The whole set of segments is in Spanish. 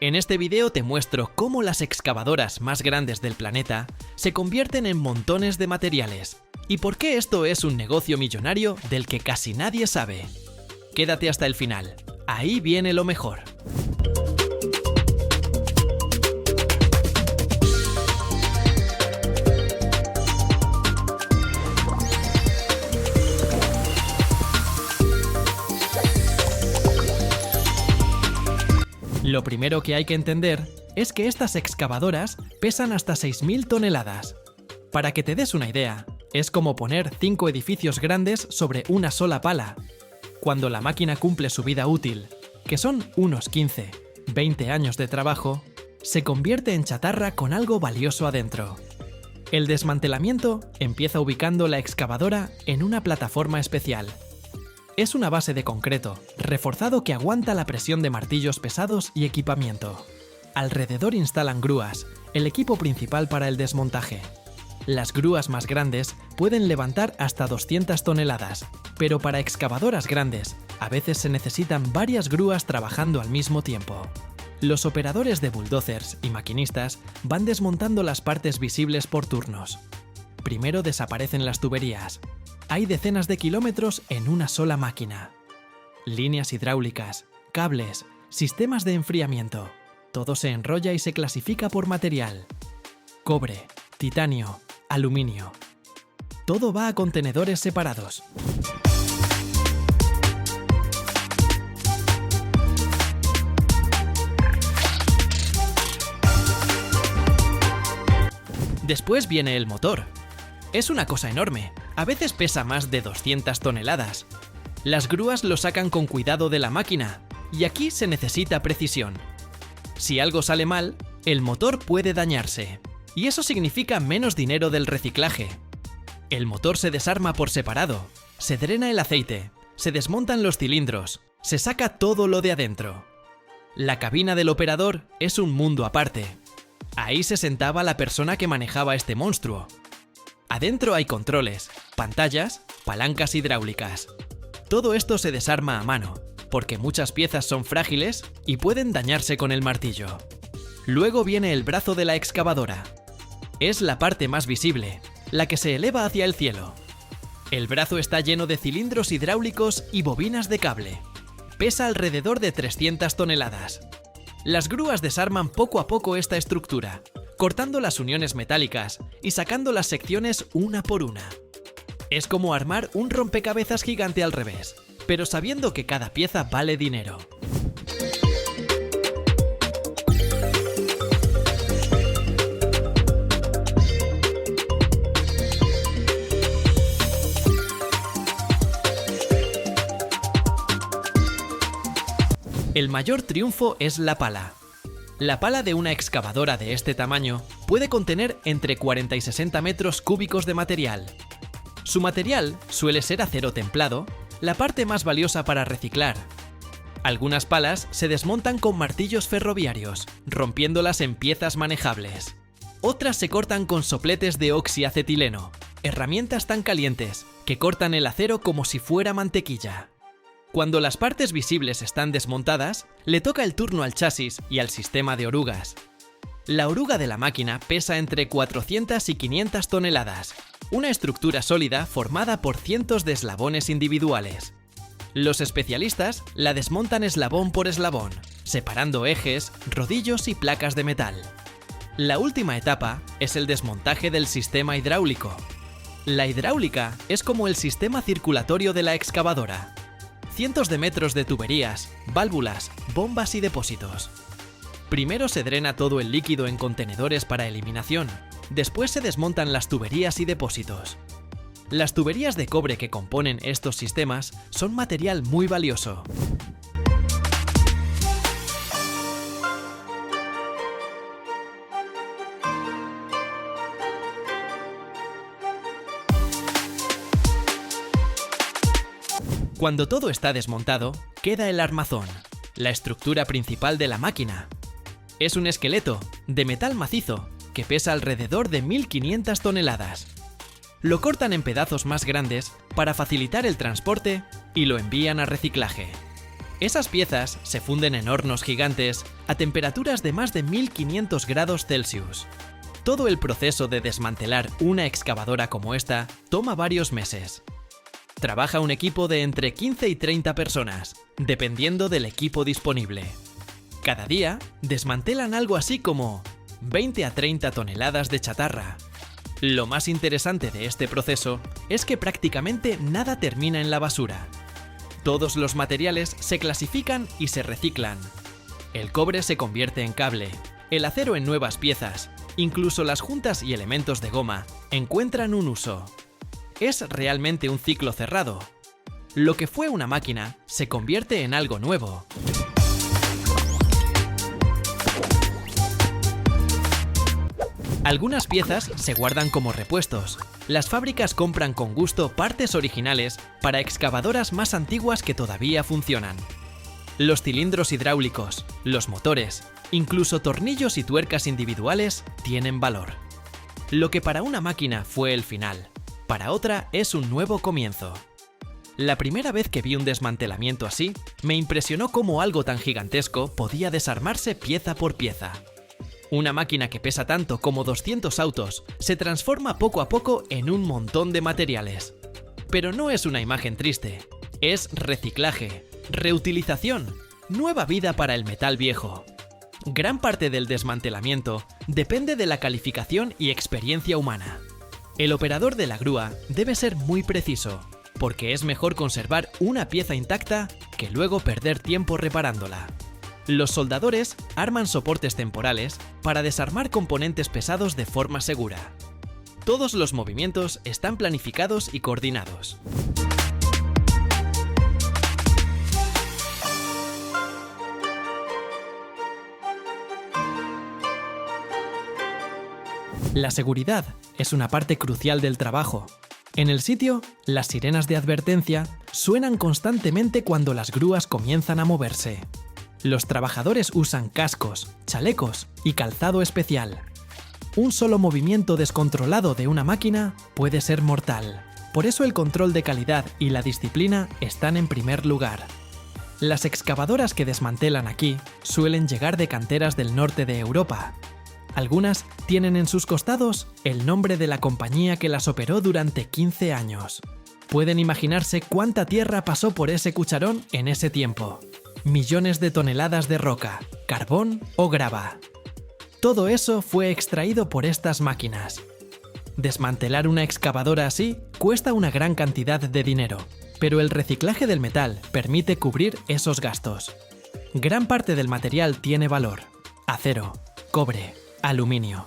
En este video te muestro cómo las excavadoras más grandes del planeta se convierten en montones de materiales y por qué esto es un negocio millonario del que casi nadie sabe. Quédate hasta el final, ahí viene lo mejor. Lo primero que hay que entender es que estas excavadoras pesan hasta 6.000 toneladas. Para que te des una idea, es como poner 5 edificios grandes sobre una sola pala. Cuando la máquina cumple su vida útil, que son unos 15-20 años de trabajo, se convierte en chatarra con algo valioso adentro. El desmantelamiento empieza ubicando la excavadora en una plataforma especial. Es una base de concreto, reforzado que aguanta la presión de martillos pesados y equipamiento. Alrededor instalan grúas, el equipo principal para el desmontaje. Las grúas más grandes pueden levantar hasta 200 toneladas, pero para excavadoras grandes, a veces se necesitan varias grúas trabajando al mismo tiempo. Los operadores de bulldozers y maquinistas van desmontando las partes visibles por turnos. Primero desaparecen las tuberías. Hay decenas de kilómetros en una sola máquina. Líneas hidráulicas, cables, sistemas de enfriamiento. Todo se enrolla y se clasifica por material. Cobre, titanio, aluminio. Todo va a contenedores separados. Después viene el motor. Es una cosa enorme, a veces pesa más de 200 toneladas. Las grúas lo sacan con cuidado de la máquina, y aquí se necesita precisión. Si algo sale mal, el motor puede dañarse, y eso significa menos dinero del reciclaje. El motor se desarma por separado, se drena el aceite, se desmontan los cilindros, se saca todo lo de adentro. La cabina del operador es un mundo aparte. Ahí se sentaba la persona que manejaba este monstruo. Adentro hay controles, pantallas, palancas hidráulicas. Todo esto se desarma a mano, porque muchas piezas son frágiles y pueden dañarse con el martillo. Luego viene el brazo de la excavadora. Es la parte más visible, la que se eleva hacia el cielo. El brazo está lleno de cilindros hidráulicos y bobinas de cable. Pesa alrededor de 300 toneladas. Las grúas desarman poco a poco esta estructura, cortando las uniones metálicas y sacando las secciones una por una. Es como armar un rompecabezas gigante al revés, pero sabiendo que cada pieza vale dinero. El mayor triunfo es la pala. La pala de una excavadora de este tamaño puede contener entre 40 y 60 metros cúbicos de material. Su material suele ser acero templado, la parte más valiosa para reciclar. Algunas palas se desmontan con martillos ferroviarios, rompiéndolas en piezas manejables. Otras se cortan con sopletes de oxiacetileno, herramientas tan calientes que cortan el acero como si fuera mantequilla. Cuando las partes visibles están desmontadas, le toca el turno al chasis y al sistema de orugas. La oruga de la máquina pesa entre 400 y 500 toneladas, una estructura sólida formada por cientos de eslabones individuales. Los especialistas la desmontan eslabón por eslabón, separando ejes, rodillos y placas de metal. La última etapa es el desmontaje del sistema hidráulico. La hidráulica es como el sistema circulatorio de la excavadora. Cientos de metros de tuberías, válvulas, bombas y depósitos. Primero se drena todo el líquido en contenedores para eliminación, después se desmontan las tuberías y depósitos. Las tuberías de cobre que componen estos sistemas son material muy valioso. Cuando todo está desmontado, queda el armazón, la estructura principal de la máquina. Es un esqueleto de metal macizo que pesa alrededor de 1.500 toneladas. Lo cortan en pedazos más grandes para facilitar el transporte y lo envían a reciclaje. Esas piezas se funden en hornos gigantes a temperaturas de más de 1500 grados Celsius. Todo el proceso de desmantelar una excavadora como esta toma varios meses. Trabaja un equipo de entre 15 y 30 personas, dependiendo del equipo disponible. Cada día desmantelan algo así como 20 a 30 toneladas de chatarra. Lo más interesante de este proceso es que prácticamente nada termina en la basura. Todos los materiales se clasifican y se reciclan. El cobre se convierte en cable, el acero en nuevas piezas, incluso las juntas y elementos de goma encuentran un uso. Es realmente un ciclo cerrado. Lo que fue una máquina se convierte en algo nuevo. Algunas piezas se guardan como repuestos. Las fábricas compran con gusto partes originales para excavadoras más antiguas que todavía funcionan. Los cilindros hidráulicos, los motores, incluso tornillos y tuercas individuales tienen valor. Lo que para una máquina fue el final, para otra es un nuevo comienzo. La primera vez que vi un desmantelamiento así, me impresionó cómo algo tan gigantesco podía desarmarse pieza por pieza. Una máquina que pesa tanto como 200 autos se transforma poco a poco en un montón de materiales. Pero no es una imagen triste, es reciclaje, reutilización, nueva vida para el metal viejo. Gran parte del desmantelamiento depende de la calificación y experiencia humana. El operador de la grúa debe ser muy preciso, porque es mejor conservar una pieza intacta que luego perder tiempo reparándola. Los soldadores arman soportes temporales para desarmar componentes pesados de forma segura. Todos los movimientos están planificados y coordinados. La seguridad es una parte crucial del trabajo. En el sitio, las sirenas de advertencia suenan constantemente cuando las grúas comienzan a moverse. Los trabajadores usan cascos, chalecos y calzado especial. Un solo movimiento descontrolado de una máquina puede ser mortal. Por eso el control de calidad y la disciplina están en primer lugar. Las excavadoras que desmantelan aquí suelen llegar de canteras del norte de Europa. Algunas tienen en sus costados el nombre de la compañía que las operó durante 15 años. Pueden imaginarse cuánta tierra pasó por ese cucharón en ese tiempo. Millones de toneladas de roca, carbón o grava. Todo eso fue extraído por estas máquinas. Desmantelar una excavadora así cuesta una gran cantidad de dinero, pero el reciclaje del metal permite cubrir esos gastos. Gran parte del material tiene valor: acero, cobre, aluminio.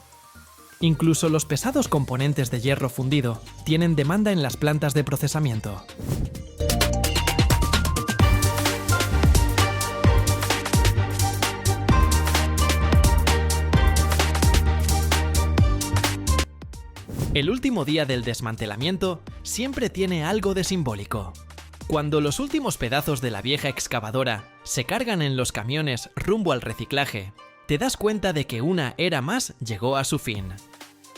Incluso los pesados componentes de hierro fundido tienen demanda en las plantas de procesamiento. El último día del desmantelamiento siempre tiene algo de simbólico. Cuando los últimos pedazos de la vieja excavadora se cargan en los camiones rumbo al reciclaje, te das cuenta de que una era más llegó a su fin.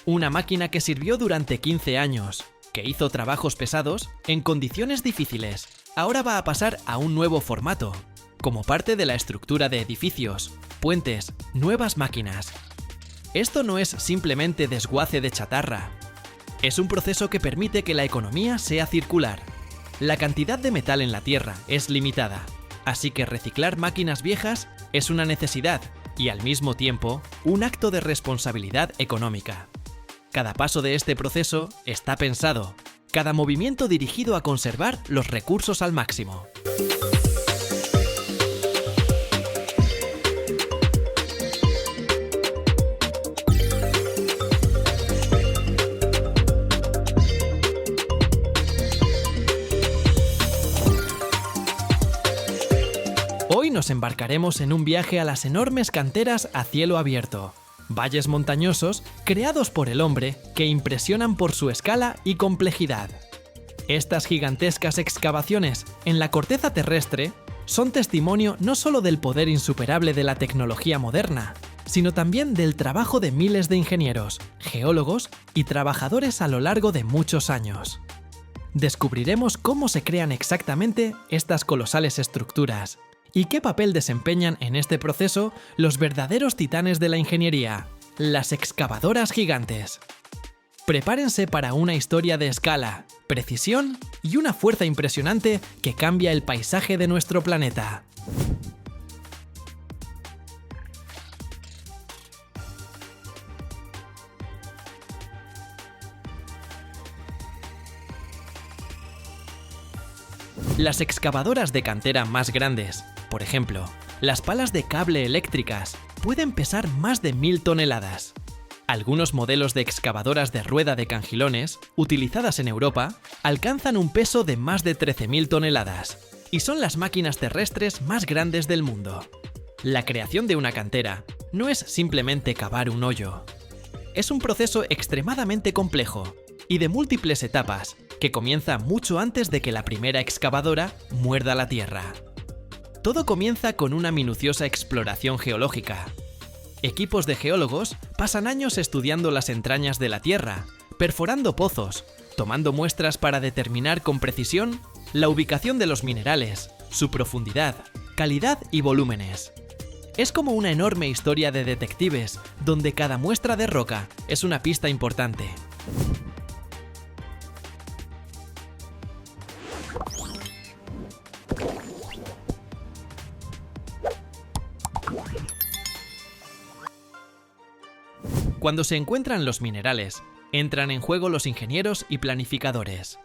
Una máquina que sirvió durante 15 años, que hizo trabajos pesados en condiciones difíciles, ahora va a pasar a un nuevo formato, como parte de la estructura de edificios, puentes, nuevas máquinas. Esto no es simplemente desguace de chatarra. Es un proceso que permite que la economía sea circular. La cantidad de metal en la Tierra es limitada, así que reciclar máquinas viejas es una necesidad y al mismo tiempo un acto de responsabilidad económica. Cada paso de este proceso está pensado, cada movimiento dirigido a conservar los recursos al máximo. Hoy nos embarcaremos en un viaje a las enormes canteras a cielo abierto, valles montañosos creados por el hombre que impresionan por su escala y complejidad. Estas gigantescas excavaciones en la corteza terrestre son testimonio no solo del poder insuperable de la tecnología moderna, sino también del trabajo de miles de ingenieros, geólogos y trabajadores a lo largo de muchos años. Descubriremos cómo se crean exactamente estas colosales estructuras ¿Y qué papel desempeñan en este proceso los verdaderos titanes de la ingeniería? Las excavadoras gigantes. Prepárense para una historia de escala, precisión y una fuerza impresionante que cambia el paisaje de nuestro planeta. Las excavadoras de cantera más grandes, por ejemplo, las palas de cable eléctricas, pueden pesar más de 1000 toneladas. Algunos modelos de excavadoras de rueda de cangilones, utilizadas en Europa, alcanzan un peso de más de 13.000 toneladas, y son las máquinas terrestres más grandes del mundo. La creación de una cantera no es simplemente cavar un hoyo. Es un proceso extremadamente complejo y de múltiples etapas, que comienza mucho antes de que la primera excavadora muerda la tierra. Todo comienza con una minuciosa exploración geológica. Equipos de geólogos pasan años estudiando las entrañas de la Tierra, perforando pozos, tomando muestras para determinar con precisión la ubicación de los minerales, su profundidad, calidad y volúmenes. Es como una enorme historia de detectives, donde cada muestra de roca es una pista importante. Cuando se encuentran los minerales, entran en juego los ingenieros y planificadores.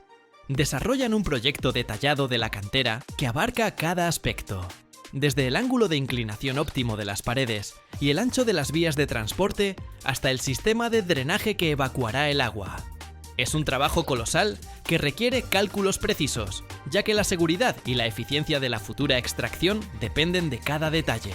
Desarrollan un proyecto detallado de la cantera que abarca cada aspecto, desde el ángulo de inclinación óptimo de las paredes y el ancho de las vías de transporte hasta el sistema de drenaje que evacuará el agua. Es un trabajo colosal que requiere cálculos precisos, ya que la seguridad y la eficiencia de la futura extracción dependen de cada detalle.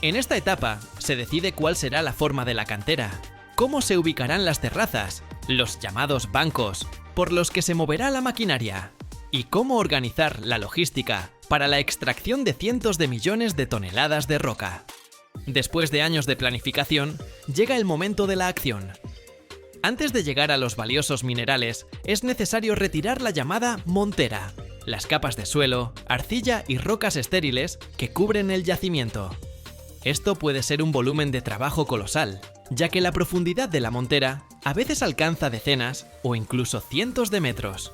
En esta etapa se decide cuál será la forma de la cantera, cómo se ubicarán las terrazas, los llamados bancos, por los que se moverá la maquinaria, y cómo organizar la logística para la extracción de cientos de millones de toneladas de roca. Después de años de planificación, llega el momento de la acción. Antes de llegar a los valiosos minerales, es necesario retirar la llamada montera, las capas de suelo, arcilla y rocas estériles que cubren el yacimiento. Esto puede ser un volumen de trabajo colosal, ya que la profundidad de la montera a veces alcanza decenas o incluso cientos de metros.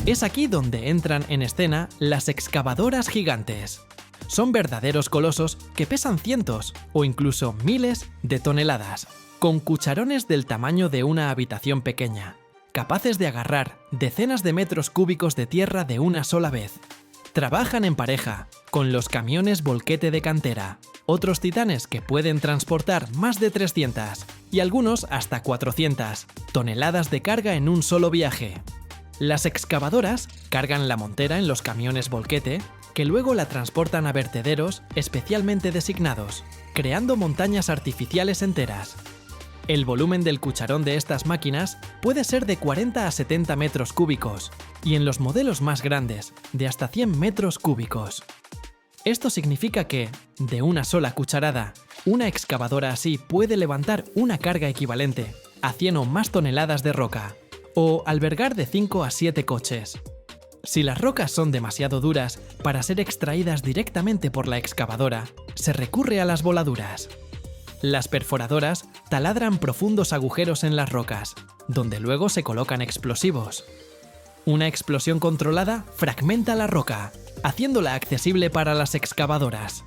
Es aquí donde entran en escena las excavadoras gigantes. Son verdaderos colosos que pesan cientos o incluso miles de toneladas, con cucharones del tamaño de una habitación pequeña, capaces de agarrar decenas de metros cúbicos de tierra de una sola vez. Trabajan en pareja con los camiones volquete de cantera, otros titanes que pueden transportar más de 300 y algunos hasta 400 toneladas de carga en un solo viaje. Las excavadoras cargan la montera en los camiones volquete, que luego la transportan a vertederos especialmente designados, creando montañas artificiales enteras. El volumen del cucharón de estas máquinas puede ser de 40 a 70 metros cúbicos, y en los modelos más grandes, de hasta 100 metros cúbicos. Esto significa que, de una sola cucharada, una excavadora así puede levantar una carga equivalente a 100 o más toneladas de roca, o albergar de 5 a 7 coches. Si las rocas son demasiado duras para ser extraídas directamente por la excavadora, se recurre a las voladuras. Las perforadoras taladran profundos agujeros en las rocas, donde luego se colocan explosivos. Una explosión controlada fragmenta la roca, haciéndola accesible para las excavadoras.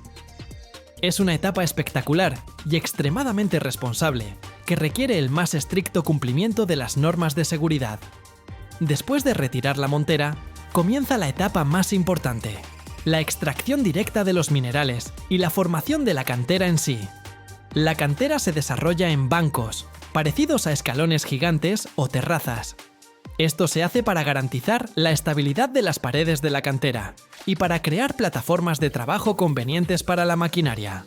Es una etapa espectacular y extremadamente responsable, que requiere el más estricto cumplimiento de las normas de seguridad. Después de retirar la montera, comienza la etapa más importante, la extracción directa de los minerales y la formación de la cantera en sí. La cantera se desarrolla en bancos, parecidos a escalones gigantes o terrazas. Esto se hace para garantizar la estabilidad de las paredes de la cantera y para crear plataformas de trabajo convenientes para la maquinaria.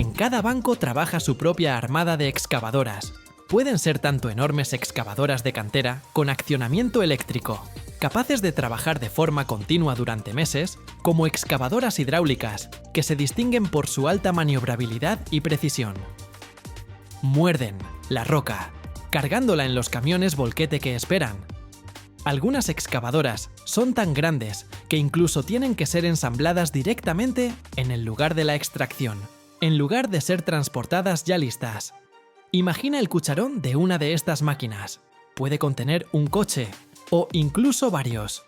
En cada banco trabaja su propia armada de excavadoras. Pueden ser tanto enormes excavadoras de cantera con accionamiento eléctrico, capaces de trabajar de forma continua durante meses, como excavadoras hidráulicas, que se distinguen por su alta maniobrabilidad y precisión. Muerden la roca, cargándola en los camiones volquete que esperan. Algunas excavadoras son tan grandes que incluso tienen que ser ensambladas directamente en el lugar de la extracción, en lugar de ser transportadas ya listas. Imagina el cucharón de una de estas máquinas. Puede contener un coche, o incluso varios.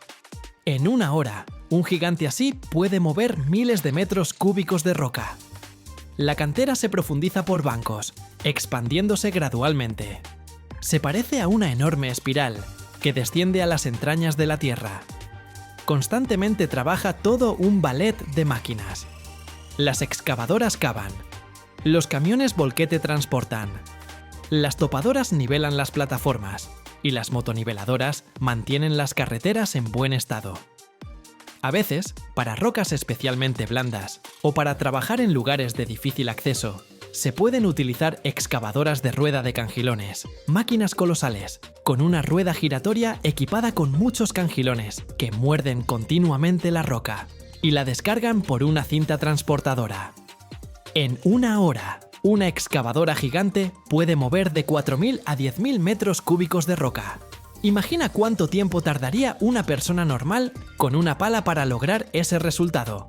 En una hora, un gigante así puede mover miles de metros cúbicos de roca. La cantera se profundiza por bancos, expandiéndose gradualmente. Se parece a una enorme espiral que desciende a las entrañas de la Tierra. Constantemente trabaja todo un ballet de máquinas. Las excavadoras cavan. Los camiones volquete transportan. Las topadoras nivelan las plataformas y las motoniveladoras mantienen las carreteras en buen estado. A veces, para rocas especialmente blandas o para trabajar en lugares de difícil acceso, se pueden utilizar excavadoras de rueda de cangilones, máquinas colosales, con una rueda giratoria equipada con muchos cangilones que muerden continuamente la roca y la descargan por una cinta transportadora. En una hora, una excavadora gigante puede mover de 4.000 a 10.000 metros cúbicos de roca. Imagina cuánto tiempo tardaría una persona normal con una pala para lograr ese resultado.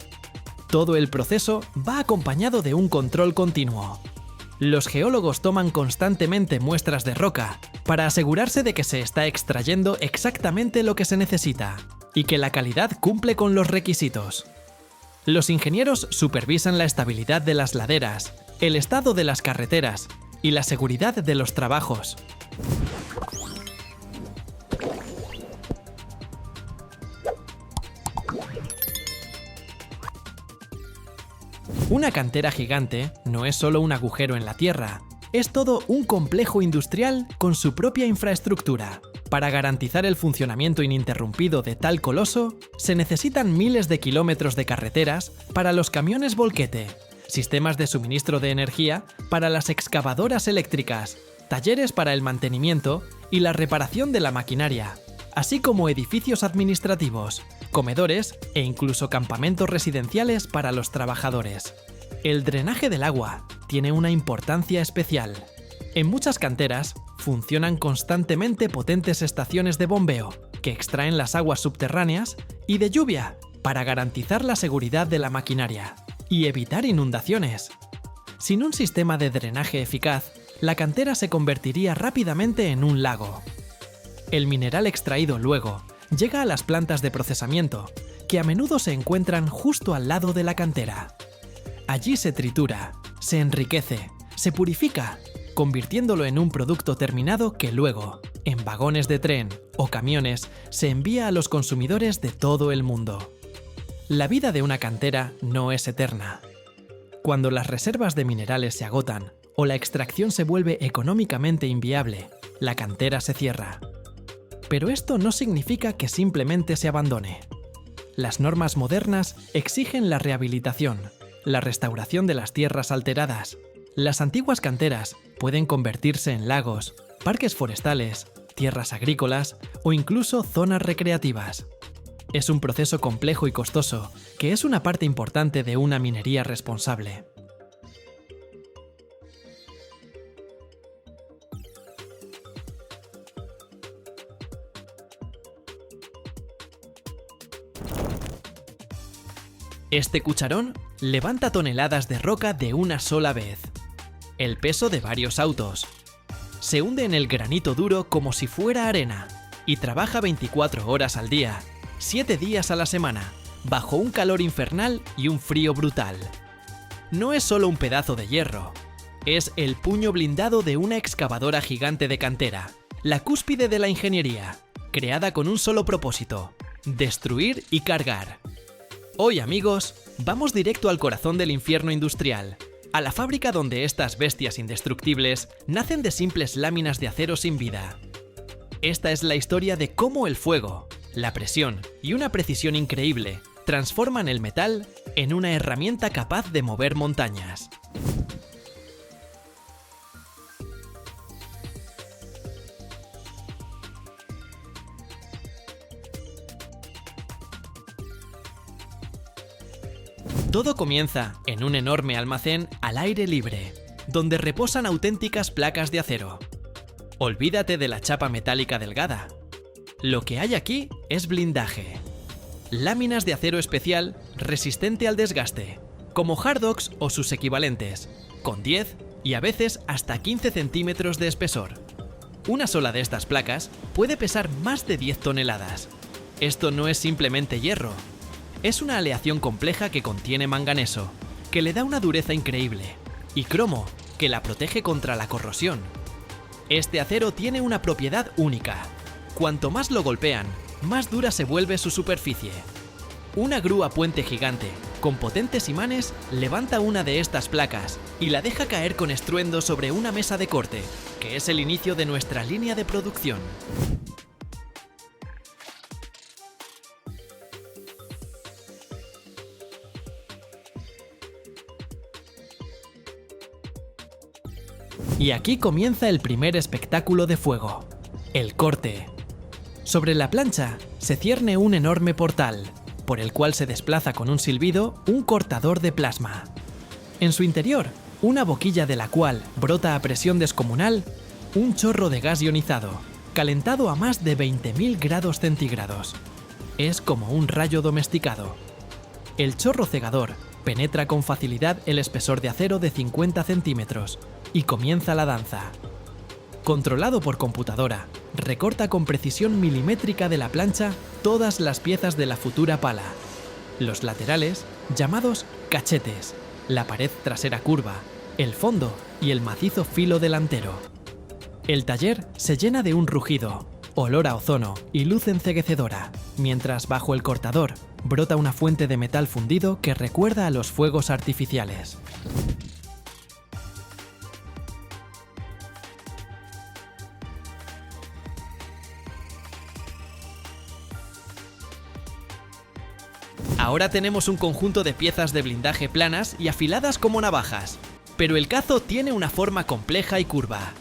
Todo el proceso va acompañado de un control continuo. Los geólogos toman constantemente muestras de roca para asegurarse de que se está extrayendo exactamente lo que se necesita y que la calidad cumple con los requisitos. Los ingenieros supervisan la estabilidad de las laderas, el estado de las carreteras y la seguridad de los trabajos. Una cantera gigante no es solo un agujero en la tierra, es todo un complejo industrial con su propia infraestructura. Para garantizar el funcionamiento ininterrumpido de tal coloso, se necesitan miles de kilómetros de carreteras para los camiones volquete, sistemas de suministro de energía para las excavadoras eléctricas, talleres para el mantenimiento y la reparación de la maquinaria, así como edificios administrativos, comedores e incluso campamentos residenciales para los trabajadores. El drenaje del agua tiene una importancia especial. En muchas canteras funcionan constantemente potentes estaciones de bombeo que extraen las aguas subterráneas y de lluvia para garantizar la seguridad de la maquinaria y evitar inundaciones. Sin un sistema de drenaje eficaz, la cantera se convertiría rápidamente en un lago. El mineral extraído luego llega a las plantas de procesamiento, que a menudo se encuentran justo al lado de la cantera. Allí se tritura, se enriquece, se purifica, convirtiéndolo en un producto terminado que luego, en vagones de tren o camiones, se envía a los consumidores de todo el mundo. La vida de una cantera no es eterna. Cuando las reservas de minerales se agotan o la extracción se vuelve económicamente inviable, la cantera se cierra. Pero esto no significa que simplemente se abandone. Las normas modernas exigen la rehabilitación, la restauración de las tierras alteradas. Las antiguas canteras pueden convertirse en lagos, parques forestales, tierras agrícolas o incluso zonas recreativas. Es un proceso complejo y costoso, que es una parte importante de una minería responsable. Este cucharón levanta toneladas de roca de una sola vez. El peso de varios autos. Se hunde en el granito duro como si fuera arena y trabaja 24 horas al día, 7 días a la semana, bajo un calor infernal y un frío brutal. No es solo un pedazo de hierro, es el puño blindado de una excavadora gigante de cantera, la cúspide de la ingeniería, creada con un solo propósito: destruir y cargar. Hoy, amigos, vamos directo al corazón del infierno industrial, a la fábrica donde estas bestias indestructibles nacen de simples láminas de acero sin vida. Esta es la historia de cómo el fuego, la presión y una precisión increíble transforman el metal en una herramienta capaz de mover montañas. Todo comienza en un enorme almacén al aire libre, donde reposan auténticas placas de acero. Olvídate de la chapa metálica delgada. Lo que hay aquí es blindaje. Láminas de acero especial resistente al desgaste, como Hardox o sus equivalentes, con 10 y a veces hasta 15 centímetros de espesor. Una sola de estas placas puede pesar más de 10 toneladas. Esto no es simplemente hierro. Es una aleación compleja que contiene manganeso, que le da una dureza increíble, y cromo, que la protege contra la corrosión. Este acero tiene una propiedad única. Cuanto más lo golpean, más dura se vuelve su superficie. Una grúa puente gigante, con potentes imanes, levanta una de estas placas y la deja caer con estruendo sobre una mesa de corte, que es el inicio de nuestra línea de producción. Y aquí comienza el primer espectáculo de fuego, el corte. Sobre la plancha se cierne un enorme portal, por el cual se desplaza con un silbido un cortador de plasma. En su interior, una boquilla de la cual brota a presión descomunal un chorro de gas ionizado, calentado a más de 20.000 grados centígrados. Es como un rayo domesticado. El chorro cegador penetra con facilidad el espesor de acero de 50 centímetros y comienza la danza. Controlado por computadora, recorta con precisión milimétrica de la plancha todas las piezas de la futura pala. Los laterales, llamados cachetes, la pared trasera curva, el fondo y el macizo filo delantero. El taller se llena de un rugido, olor a ozono y luz enceguecedora, mientras bajo el cortador brota una fuente de metal fundido que recuerda a los fuegos artificiales. Ahora tenemos un conjunto de piezas de blindaje planas y afiladas como navajas, pero el cazo tiene una forma compleja y curva.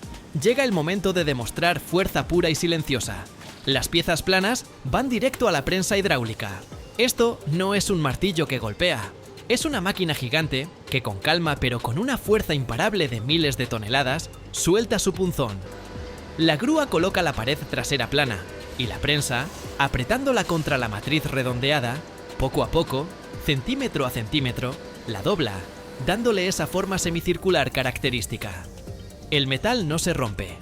Llega el momento de demostrar fuerza pura y silenciosa. Las piezas planas van directo a la prensa hidráulica. Esto no es un martillo que golpea, es una máquina gigante que con calma pero con una fuerza imparable de miles de toneladas, suelta su punzón. La grúa coloca la pared trasera plana y la prensa, apretándola contra la matriz redondeada, poco a poco, centímetro a centímetro, la dobla, dándole esa forma semicircular característica. El metal no se rompe,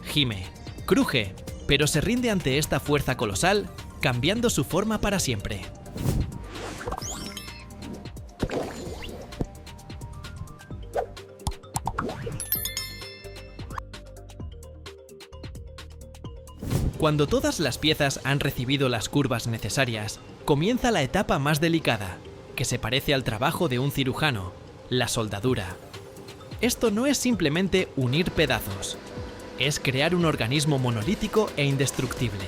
gime, cruje, pero se rinde ante esta fuerza colosal, cambiando su forma para siempre. Cuando todas las piezas han recibido las curvas necesarias, comienza la etapa más delicada, que se parece al trabajo de un cirujano, la soldadura. Esto no es simplemente unir pedazos, es crear un organismo monolítico e indestructible.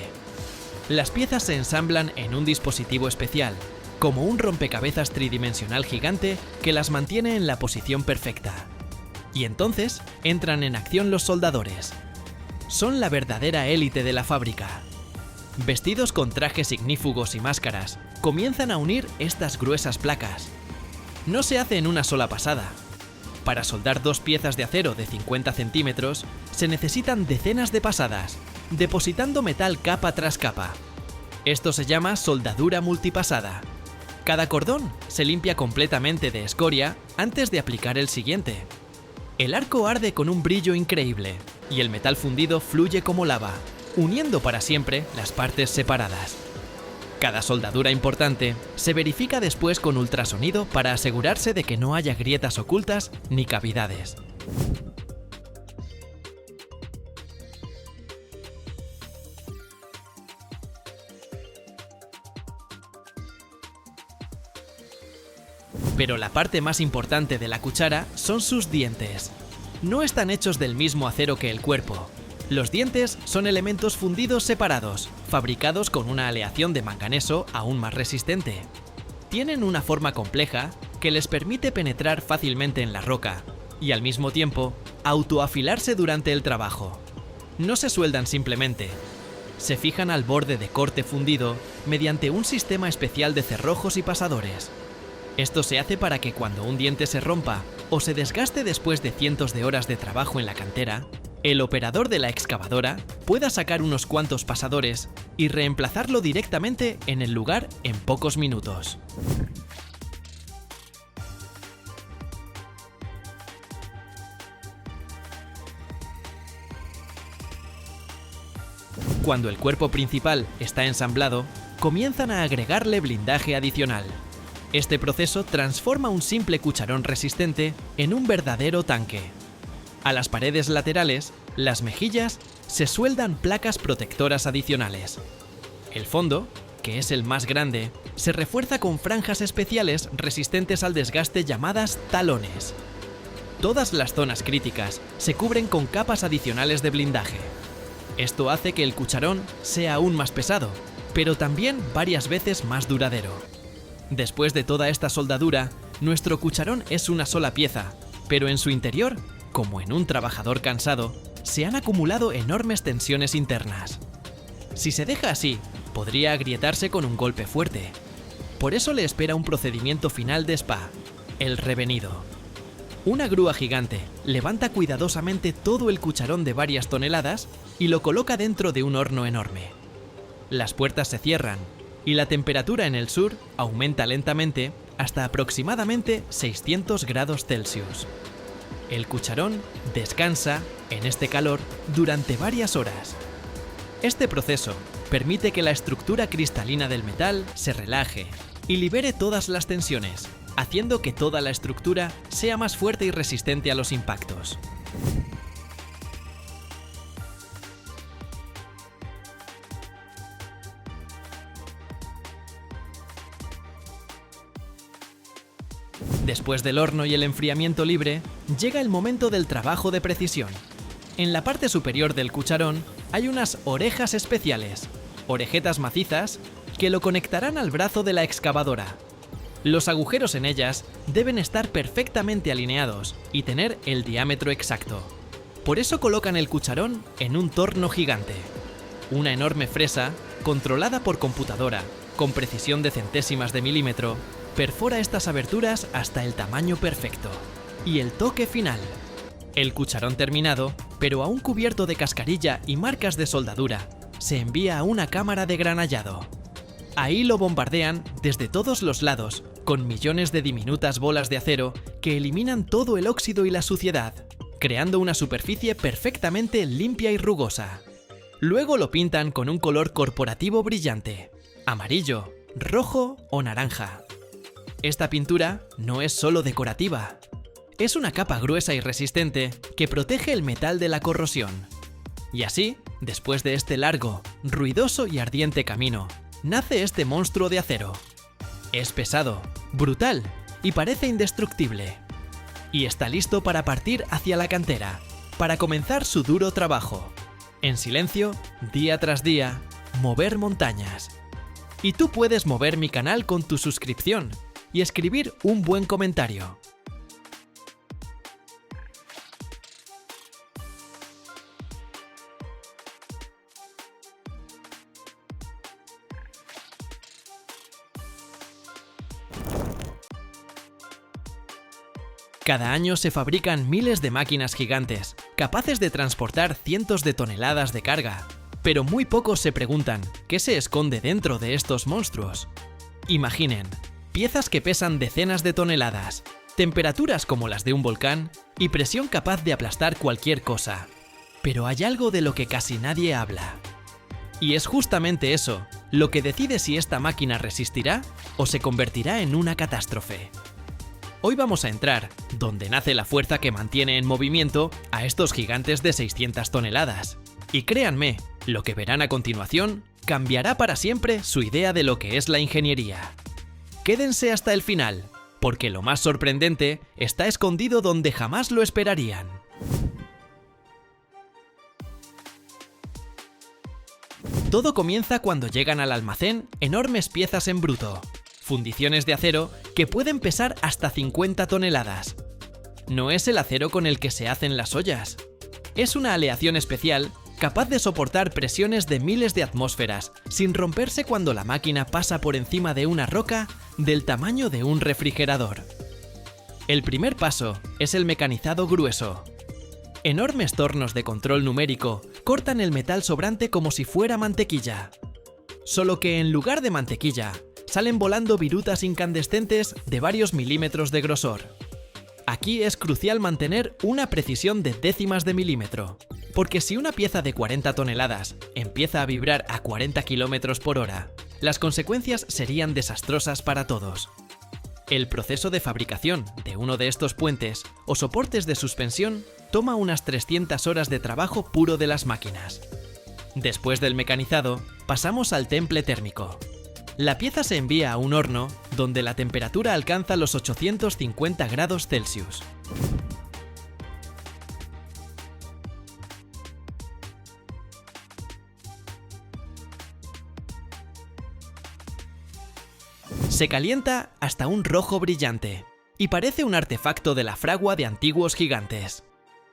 Las piezas se ensamblan en un dispositivo especial, como un rompecabezas tridimensional gigante que las mantiene en la posición perfecta. Y entonces entran en acción los soldadores. Son la verdadera élite de la fábrica. Vestidos con trajes ignífugos y máscaras, comienzan a unir estas gruesas placas. No se hace en una sola pasada. Para soldar dos piezas de acero de 50 centímetros, se necesitan decenas de pasadas, depositando metal capa tras capa. Esto se llama soldadura multipasada. Cada cordón se limpia completamente de escoria antes de aplicar el siguiente. El arco arde con un brillo increíble y el metal fundido fluye como lava, uniendo para siempre las partes separadas. Cada soldadura importante se verifica después con ultrasonido para asegurarse de que no haya grietas ocultas ni cavidades. Pero la parte más importante de la cuchara son sus dientes. No están hechos del mismo acero que el cuerpo. Los dientes son elementos fundidos separados, fabricados con una aleación de manganeso aún más resistente. Tienen una forma compleja que les permite penetrar fácilmente en la roca y al mismo tiempo autoafilarse durante el trabajo. No se sueldan simplemente. Se fijan al borde de corte fundido mediante un sistema especial de cerrojos y pasadores. Esto se hace para que cuando un diente se rompa o se desgaste después de cientos de horas de trabajo en la cantera, el operador de la excavadora pueda sacar unos cuantos pasadores y reemplazarlo directamente en el lugar en pocos minutos. Cuando el cuerpo principal está ensamblado, comienzan a agregarle blindaje adicional. Este proceso transforma un simple cucharón resistente en un verdadero tanque. A las paredes laterales, las mejillas, se sueldan placas protectoras adicionales. El fondo, que es el más grande, se refuerza con franjas especiales resistentes al desgaste llamadas talones. Todas las zonas críticas se cubren con capas adicionales de blindaje. Esto hace que el cucharón sea aún más pesado, pero también varias veces más duradero. Después de toda esta soldadura, nuestro cucharón es una sola pieza, pero en su interior, como en un trabajador cansado, se han acumulado enormes tensiones internas. Si se deja así, podría agrietarse con un golpe fuerte. Por eso le espera un procedimiento final de spa, el revenido. Una grúa gigante levanta cuidadosamente todo el cucharón de varias toneladas y lo coloca dentro de un horno enorme. Las puertas se cierran y la temperatura en el sur aumenta lentamente hasta aproximadamente 600 grados Celsius. El cucharón descansa en este calor durante varias horas. Este proceso permite que la estructura cristalina del metal se relaje y libere todas las tensiones, haciendo que toda la estructura sea más fuerte y resistente a los impactos. Después del horno y el enfriamiento libre, llega el momento del trabajo de precisión. En la parte superior del cucharón hay unas orejas especiales, orejetas macizas, que lo conectarán al brazo de la excavadora. Los agujeros en ellas deben estar perfectamente alineados y tener el diámetro exacto. Por eso colocan el cucharón en un torno gigante. Una enorme fresa, controlada por computadora, con precisión de centésimas de milímetro, perfora estas aberturas hasta el tamaño perfecto. Y el toque final. El cucharón terminado, pero aún cubierto de cascarilla y marcas de soldadura, se envía a una cámara de granallado. Ahí lo bombardean desde todos los lados, con millones de diminutas bolas de acero que eliminan todo el óxido y la suciedad, creando una superficie perfectamente limpia y rugosa. Luego lo pintan con un color corporativo brillante, amarillo, rojo o naranja. Esta pintura no es solo decorativa. Es una capa gruesa y resistente que protege el metal de la corrosión. Y así, después de este largo, ruidoso y ardiente camino, nace este monstruo de acero. Es pesado, brutal y parece indestructible. Y está listo para partir hacia la cantera, para comenzar su duro trabajo. En silencio, día tras día, mover montañas. Y tú puedes mover mi canal con tu suscripción y escribir un buen comentario. Cada año se fabrican miles de máquinas gigantes, capaces de transportar cientos de toneladas de carga. Pero muy pocos se preguntan qué se esconde dentro de estos monstruos. Imaginen, piezas que pesan decenas de toneladas, temperaturas como las de un volcán y presión capaz de aplastar cualquier cosa. Pero hay algo de lo que casi nadie habla. Y es justamente eso lo que decide si esta máquina resistirá o se convertirá en una catástrofe. Hoy vamos a entrar donde nace la fuerza que mantiene en movimiento a estos gigantes de 600 toneladas. Y créanme, lo que verán a continuación cambiará para siempre su idea de lo que es la ingeniería. Quédense hasta el final, porque lo más sorprendente está escondido donde jamás lo esperarían. Todo comienza cuando llegan al almacén enormes piezas en bruto, fundiciones de acero que pueden pesar hasta 50 toneladas. No es el acero con el que se hacen las ollas. Es una aleación especial capaz de soportar presiones de miles de atmósferas sin romperse cuando la máquina pasa por encima de una roca del tamaño de un refrigerador. El primer paso es el mecanizado grueso. Enormes tornos de control numérico cortan el metal sobrante como si fuera mantequilla. Solo que en lugar de mantequilla, salen volando virutas incandescentes de varios milímetros de grosor. Aquí es crucial mantener una precisión de décimas de milímetro, porque si una pieza de 40 toneladas empieza a vibrar a 40 km por hora, las consecuencias serían desastrosas para todos. El proceso de fabricación de uno de estos puentes o soportes de suspensión toma unas 300 horas de trabajo puro de las máquinas. Después del mecanizado, pasamos al temple térmico. La pieza se envía a un horno donde la temperatura alcanza los 850 grados Celsius. Se calienta hasta un rojo brillante y parece un artefacto de la fragua de antiguos gigantes.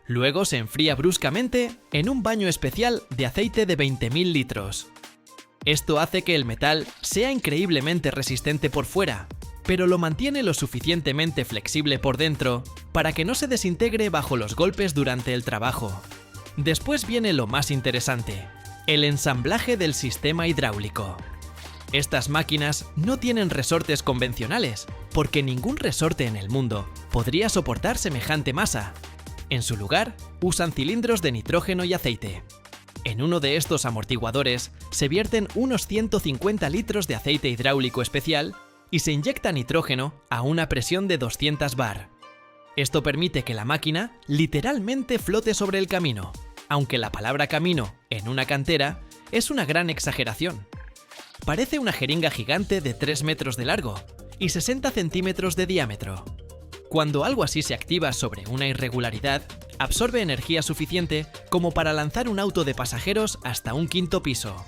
Luego se enfría bruscamente en un baño especial de aceite de 20.000 litros. Esto hace que el metal sea increíblemente resistente por fuera, pero lo mantiene lo suficientemente flexible por dentro para que no se desintegre bajo los golpes durante el trabajo. Después viene lo más interesante, el ensamblaje del sistema hidráulico. Estas máquinas no tienen resortes convencionales, porque ningún resorte en el mundo podría soportar semejante masa. En su lugar, usan cilindros de nitrógeno y aceite. En uno de estos amortiguadores se vierten unos 150 litros de aceite hidráulico especial y se inyecta nitrógeno a una presión de 200 bar. Esto permite que la máquina literalmente flote sobre el camino, aunque la palabra camino en una cantera es una gran exageración. Parece una jeringa gigante de 3 metros de largo y 60 centímetros de diámetro. Cuando algo así se activa sobre una irregularidad, absorbe energía suficiente como para lanzar un auto de pasajeros hasta un 5.º piso.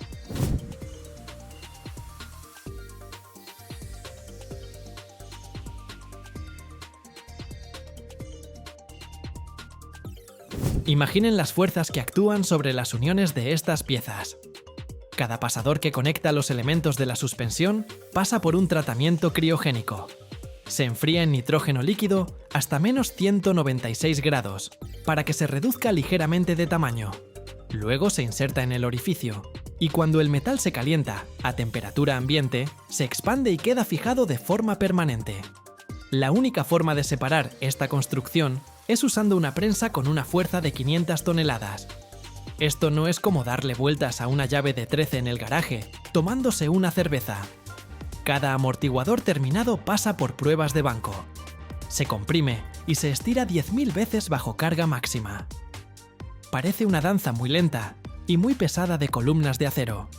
Imaginen las fuerzas que actúan sobre las uniones de estas piezas. Cada pasador que conecta los elementos de la suspensión pasa por un tratamiento criogénico. Se enfría en nitrógeno líquido hasta menos 196 grados, para que se reduzca ligeramente de tamaño. Luego se inserta en el orificio, y cuando el metal se calienta a temperatura ambiente, se expande y queda fijado de forma permanente. La única forma de separar esta construcción es usando una prensa con una fuerza de 500 toneladas. Esto no es como darle vueltas a una llave de 13 en el garaje, tomándose una cerveza. Cada amortiguador terminado pasa por pruebas de banco. Se comprime y se estira 10.000 veces bajo carga máxima. Parece una danza muy lenta y muy pesada de columnas de acero.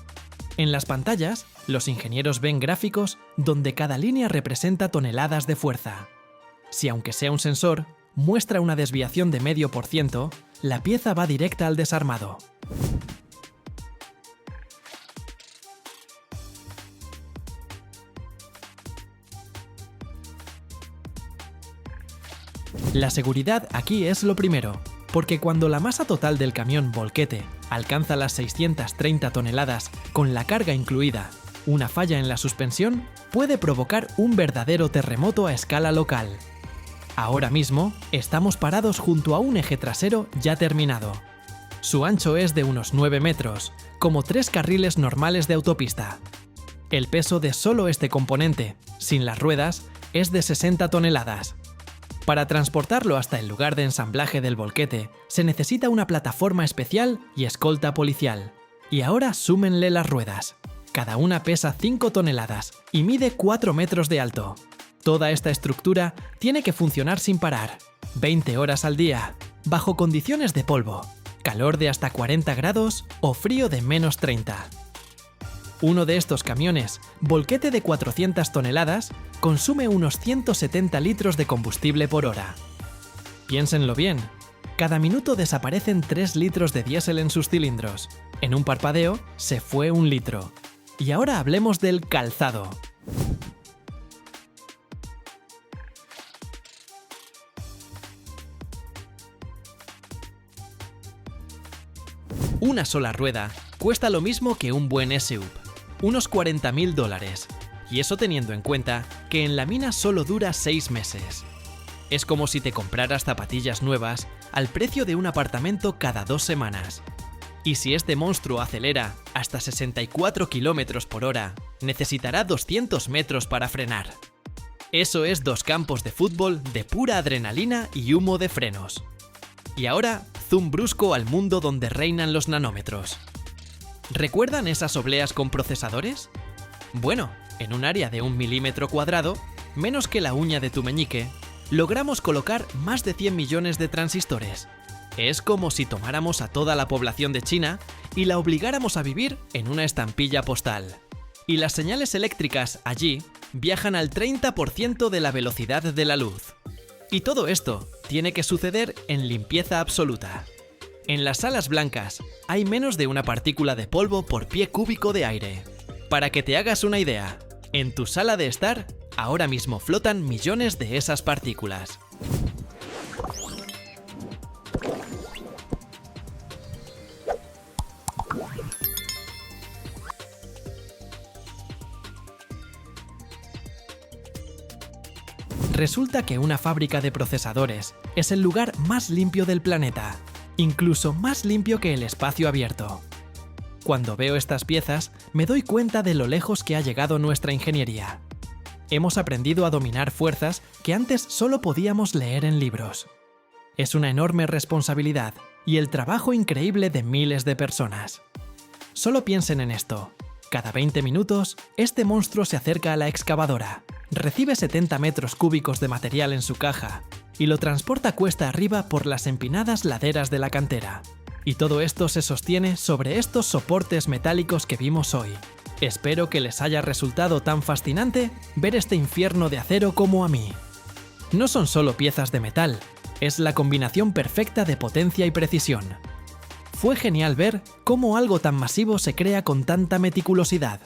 En las pantallas, los ingenieros ven gráficos donde cada línea representa toneladas de fuerza. Si aunque sea un sensor, muestra una desviación de 0,5%, la pieza va directa al desarmado. La seguridad aquí es lo primero, porque cuando la masa total del camión volquete alcanza las 630 toneladas con la carga incluida, una falla en la suspensión puede provocar un verdadero terremoto a escala local. Ahora mismo estamos parados junto a un eje trasero ya terminado. Su ancho es de unos 9 metros, como 3 carriles normales de autopista. El peso de solo este componente, sin las ruedas, es de 60 toneladas. Para transportarlo hasta el lugar de ensamblaje del volquete, se necesita una plataforma especial y escolta policial. Y ahora súmenle las ruedas. Cada una pesa 5 toneladas y mide 4 metros de alto. Toda esta estructura tiene que funcionar sin parar, 20 horas al día, bajo condiciones de polvo, calor de hasta 40 grados o frío de menos 30. Uno de estos camiones, volquete de 400 toneladas, consume unos 170 litros de combustible por hora. Piénsenlo bien, cada minuto desaparecen 3 litros de diésel en sus cilindros. En un parpadeo se fue 1 litro. Y ahora hablemos del calzado. Una sola rueda cuesta lo mismo que un buen SUV, unos $40.000, y eso teniendo en cuenta que en la mina solo dura 6 meses. Es como si te compraras zapatillas nuevas al precio de un apartamento cada 2 semanas. Y si este monstruo acelera hasta 64 km por hora, necesitará 200 metros para frenar. Eso es 2 campos de fútbol de pura adrenalina y humo de frenos. Y ahora, zoom brusco al mundo donde reinan los nanómetros. ¿Recuerdan esas obleas con procesadores? Bueno, en un área de 1 milímetro cuadrado, menos que la uña de tu meñique, logramos colocar más de 100 millones de transistores. Es como si tomáramos a toda la población de China y la obligáramos a vivir en una estampilla postal. Y las señales eléctricas allí viajan al 30% de la velocidad de la luz. Y todo esto tiene que suceder en limpieza absoluta. En las salas blancas hay menos de una partícula de polvo por pie cúbico de aire. Para que te hagas una idea, en tu sala de estar ahora mismo flotan millones de esas partículas. Resulta que una fábrica de procesadores es el lugar más limpio del planeta, incluso más limpio que el espacio abierto. Cuando veo estas piezas, me doy cuenta de lo lejos que ha llegado nuestra ingeniería. Hemos aprendido a dominar fuerzas que antes solo podíamos leer en libros. Es una enorme responsabilidad y el trabajo increíble de miles de personas. Solo piensen en esto. Cada 20 minutos, este monstruo se acerca a la excavadora, recibe 70 metros cúbicos de material en su caja y lo transporta cuesta arriba por las empinadas laderas de la cantera. Y todo esto se sostiene sobre estos soportes metálicos que vimos hoy. Espero que les haya resultado tan fascinante ver este infierno de acero como a mí. No son solo piezas de metal, es la combinación perfecta de potencia y precisión. Fue genial ver cómo algo tan masivo se crea con tanta meticulosidad.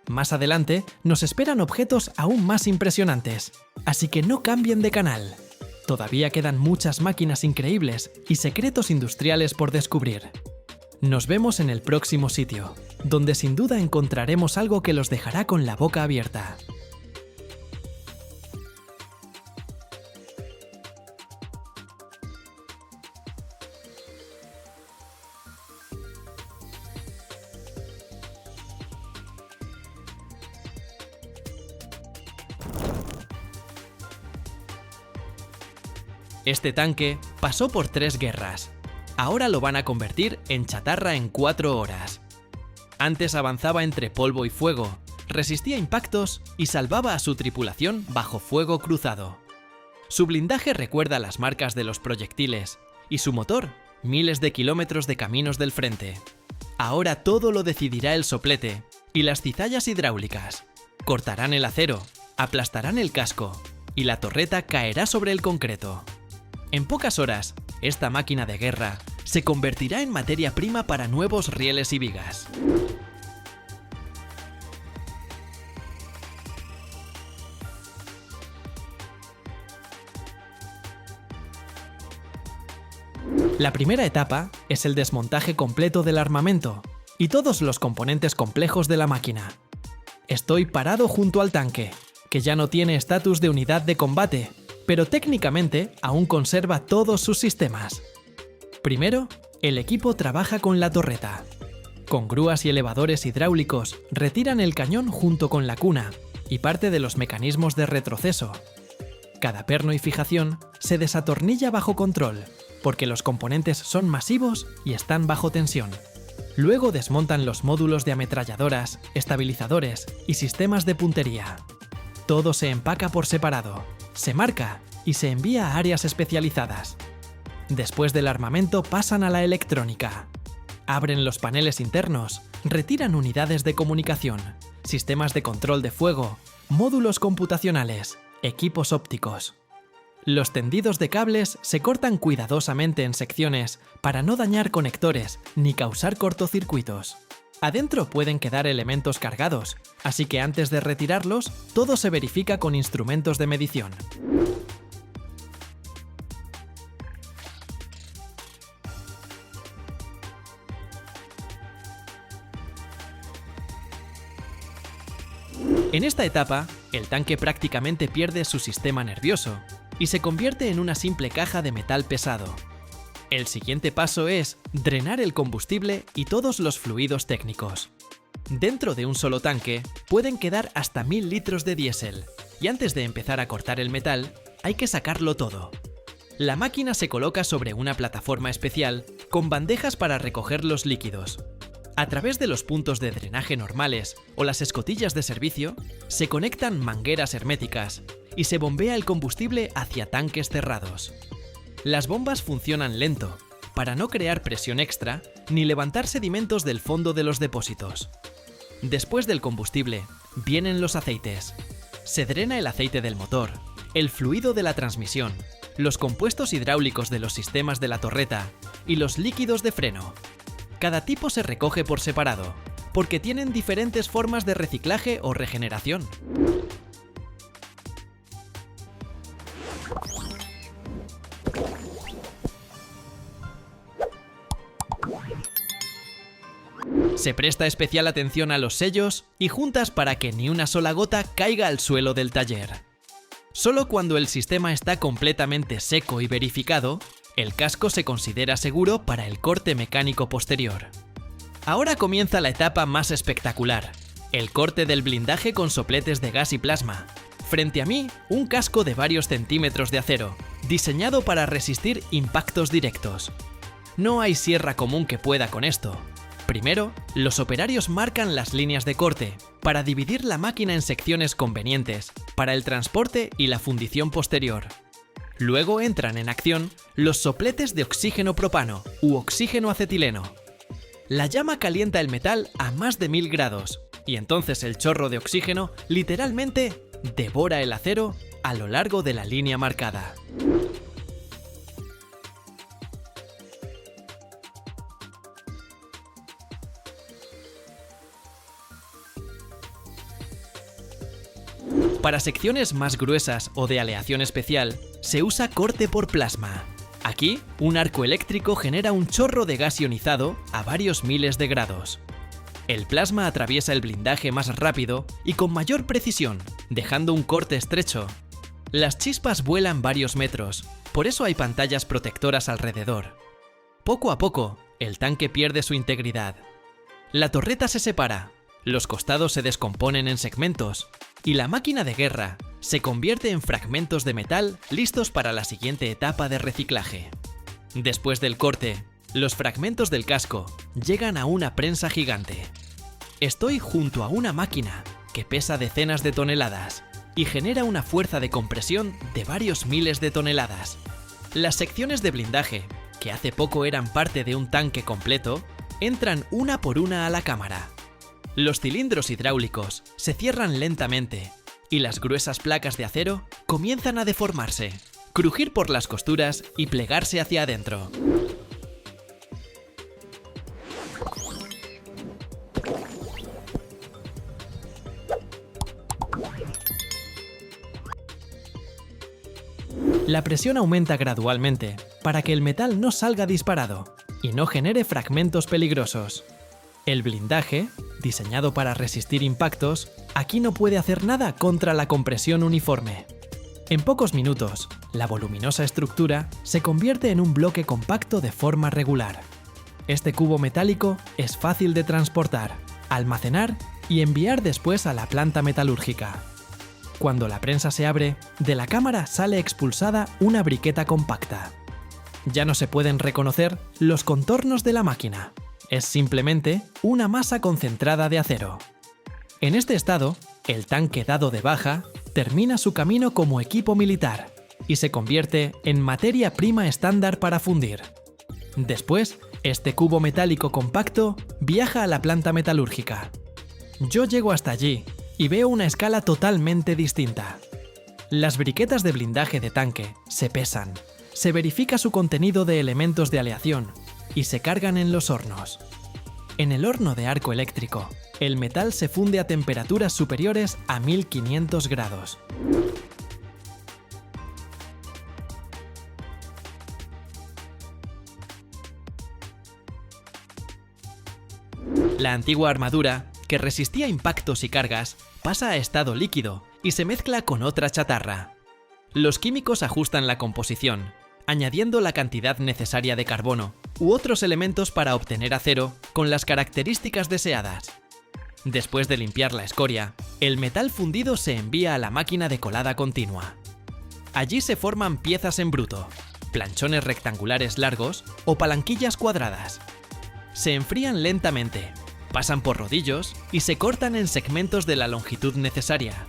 Más adelante nos esperan objetos aún más impresionantes, así que no cambien de canal. Todavía quedan muchas máquinas increíbles y secretos industriales por descubrir. Nos vemos en el próximo sitio, donde sin duda encontraremos algo que los dejará con la boca abierta. Este tanque pasó por 3 guerras. Ahora lo van a convertir en chatarra en 4 horas. Antes avanzaba entre polvo y fuego, resistía impactos y salvaba a su tripulación bajo fuego cruzado. Su blindaje recuerda las marcas de los proyectiles y su motor, miles de kilómetros de caminos del frente. Ahora todo lo decidirá el soplete y las cizallas hidráulicas. Cortarán el acero, aplastarán el casco y la torreta caerá sobre el concreto. En pocas horas, esta máquina de guerra se convertirá en materia prima para nuevos rieles y vigas. La primera etapa es el desmontaje completo del armamento y todos los componentes complejos de la máquina. Estoy parado junto al tanque, que ya no tiene estatus de unidad de combate, pero técnicamente aún conserva todos sus sistemas. Primero, el equipo trabaja con la torreta. Con grúas y elevadores hidráulicos retiran el cañón junto con la cuna y parte de los mecanismos de retroceso. Cada perno y fijación se desatornilla bajo control, porque los componentes son masivos y están bajo tensión. Luego desmontan los módulos de ametralladoras, estabilizadores y sistemas de puntería. Todo se empaca por separado, se marca y se envía a áreas especializadas. Después del armamento pasan a la electrónica. Abren los paneles internos, retiran unidades de comunicación, sistemas de control de fuego, módulos computacionales, equipos ópticos. Los tendidos de cables se cortan cuidadosamente en secciones para no dañar conectores ni causar cortocircuitos. Adentro pueden quedar elementos cargados, así que antes de retirarlos, todo se verifica con instrumentos de medición. En esta etapa, el tanque prácticamente pierde su sistema nervioso y se convierte en una simple caja de metal pesado. El siguiente paso es drenar el combustible y todos los fluidos técnicos. Dentro de un solo tanque pueden quedar hasta 1000 litros de diésel, y antes de empezar a cortar el metal, hay que sacarlo todo. La máquina se coloca sobre una plataforma especial con bandejas para recoger los líquidos. A través de los puntos de drenaje normales o las escotillas de servicio, se conectan mangueras herméticas y se bombea el combustible hacia tanques cerrados. Las bombas funcionan lento, para no crear presión extra ni levantar sedimentos del fondo de los depósitos. Después del combustible, vienen los aceites. Se drena el aceite del motor, el fluido de la transmisión, los compuestos hidráulicos de los sistemas de la torreta y los líquidos de freno. Cada tipo se recoge por separado, porque tienen diferentes formas de reciclaje o regeneración. Se presta especial atención a los sellos y juntas para que ni una sola gota caiga al suelo del taller. Solo cuando el sistema está completamente seco y verificado, el casco se considera seguro para el corte mecánico posterior. Ahora comienza la etapa más espectacular, el corte del blindaje con sopletes de gas y plasma. Frente a mí, un casco de varios centímetros de acero, diseñado para resistir impactos directos. No hay sierra común que pueda con esto. Primero, los operarios marcan las líneas de corte para dividir la máquina en secciones convenientes para el transporte y la fundición posterior. Luego entran en acción los sopletes de oxígeno propano u oxígeno acetileno. La llama calienta el metal a más de 1000 grados y entonces el chorro de oxígeno literalmente devora el acero a lo largo de la línea marcada. Para secciones más gruesas o de aleación especial, se usa corte por plasma. Aquí, un arco eléctrico genera un chorro de gas ionizado a varios miles de grados. El plasma atraviesa el blindaje más rápido y con mayor precisión, dejando un corte estrecho. Las chispas vuelan varios metros, por eso hay pantallas protectoras alrededor. Poco a poco, el tanque pierde su integridad. La torreta se separa, los costados se descomponen en segmentos, y la máquina de guerra se convierte en fragmentos de metal listos para la siguiente etapa de reciclaje. Después del corte, los fragmentos del casco llegan a una prensa gigante. Estoy junto a una máquina que pesa decenas de toneladas y genera una fuerza de compresión de varios miles de toneladas. Las secciones de blindaje, que hace poco eran parte de un tanque completo, entran una por una a la cámara. Los cilindros hidráulicos se cierran lentamente y las gruesas placas de acero comienzan a deformarse, crujir por las costuras y plegarse hacia adentro. La presión aumenta gradualmente para que el metal no salga disparado y no genere fragmentos peligrosos. El blindaje, diseñado para resistir impactos, aquí no puede hacer nada contra la compresión uniforme. En pocos minutos, la voluminosa estructura se convierte en un bloque compacto de forma regular. Este cubo metálico es fácil de transportar, almacenar y enviar después a la planta metalúrgica. Cuando la prensa se abre, de la cámara sale expulsada una briqueta compacta. Ya no se pueden reconocer los contornos de la máquina. Es simplemente una masa concentrada de acero. En este estado, el tanque dado de baja termina su camino como equipo militar y se convierte en materia prima estándar para fundir. Después, este cubo metálico compacto viaja a la planta metalúrgica. Yo llego hasta allí y veo una escala totalmente distinta. Las briquetas de blindaje de tanque se pesan, se verifica su contenido de elementos de aleación y se cargan en los hornos. En el horno de arco eléctrico, el metal se funde a temperaturas superiores a 1500 grados. La antigua armadura que resistía impactos y cargas, pasa a estado líquido y se mezcla con otra chatarra. Los químicos ajustan la composición, añadiendo la cantidad necesaria de carbono u otros elementos para obtener acero con las características deseadas. Después de limpiar la escoria, el metal fundido se envía a la máquina de colada continua. Allí se forman piezas en bruto, planchones rectangulares largos o palanquillas cuadradas. Se enfrían lentamente, pasan por rodillos y se cortan en segmentos de la longitud necesaria.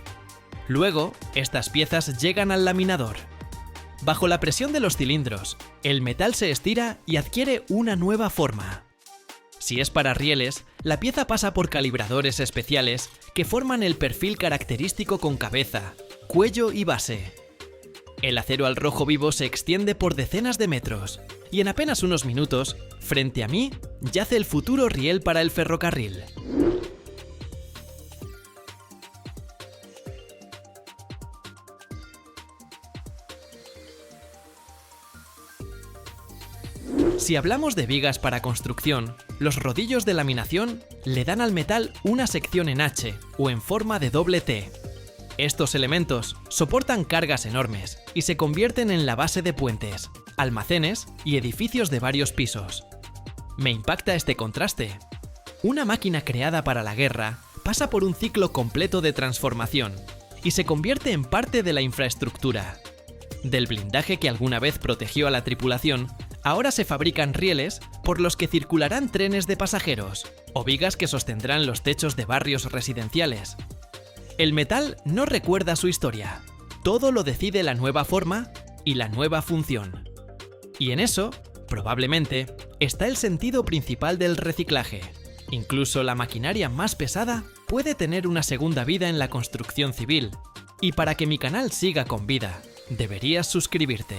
Luego, estas piezas llegan al laminador. Bajo la presión de los cilindros, el metal se estira y adquiere una nueva forma. Si es para rieles, la pieza pasa por calibradores especiales que forman el perfil característico con cabeza, cuello y base. El acero al rojo vivo se extiende por decenas de metros y en apenas unos minutos, frente a mí, yace el futuro riel para el ferrocarril. Si hablamos de vigas para construcción, los rodillos de laminación le dan al metal una sección en H o en forma de doble T. Estos elementos soportan cargas enormes y se convierten en la base de puentes, almacenes y edificios de varios pisos. Me impacta este contraste. Una máquina creada para la guerra pasa por un ciclo completo de transformación y se convierte en parte de la infraestructura. Del blindaje que alguna vez protegió a la tripulación, ahora se fabrican rieles por los que circularán trenes de pasajeros o vigas que sostendrán los techos de barrios residenciales. El metal no recuerda su historia, todo lo decide la nueva forma y la nueva función. Y en eso, probablemente, está el sentido principal del reciclaje. Incluso la maquinaria más pesada puede tener una segunda vida en la construcción civil. Y para que mi canal siga con vida, deberías suscribirte.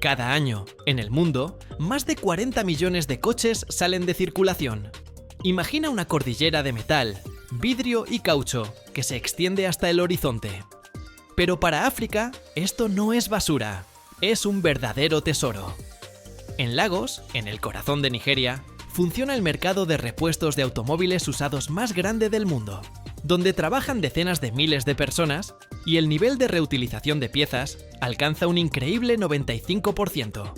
Cada año, en el mundo, más de 40 millones de coches salen de circulación. Imagina una cordillera de metal, vidrio y caucho que se extiende hasta el horizonte. Pero para África, esto no es basura, es un verdadero tesoro. En Lagos, en el corazón de Nigeria, funciona el mercado de repuestos de automóviles usados más grande del mundo, donde trabajan decenas de miles de personas y el nivel de reutilización de piezas alcanza un increíble 95%.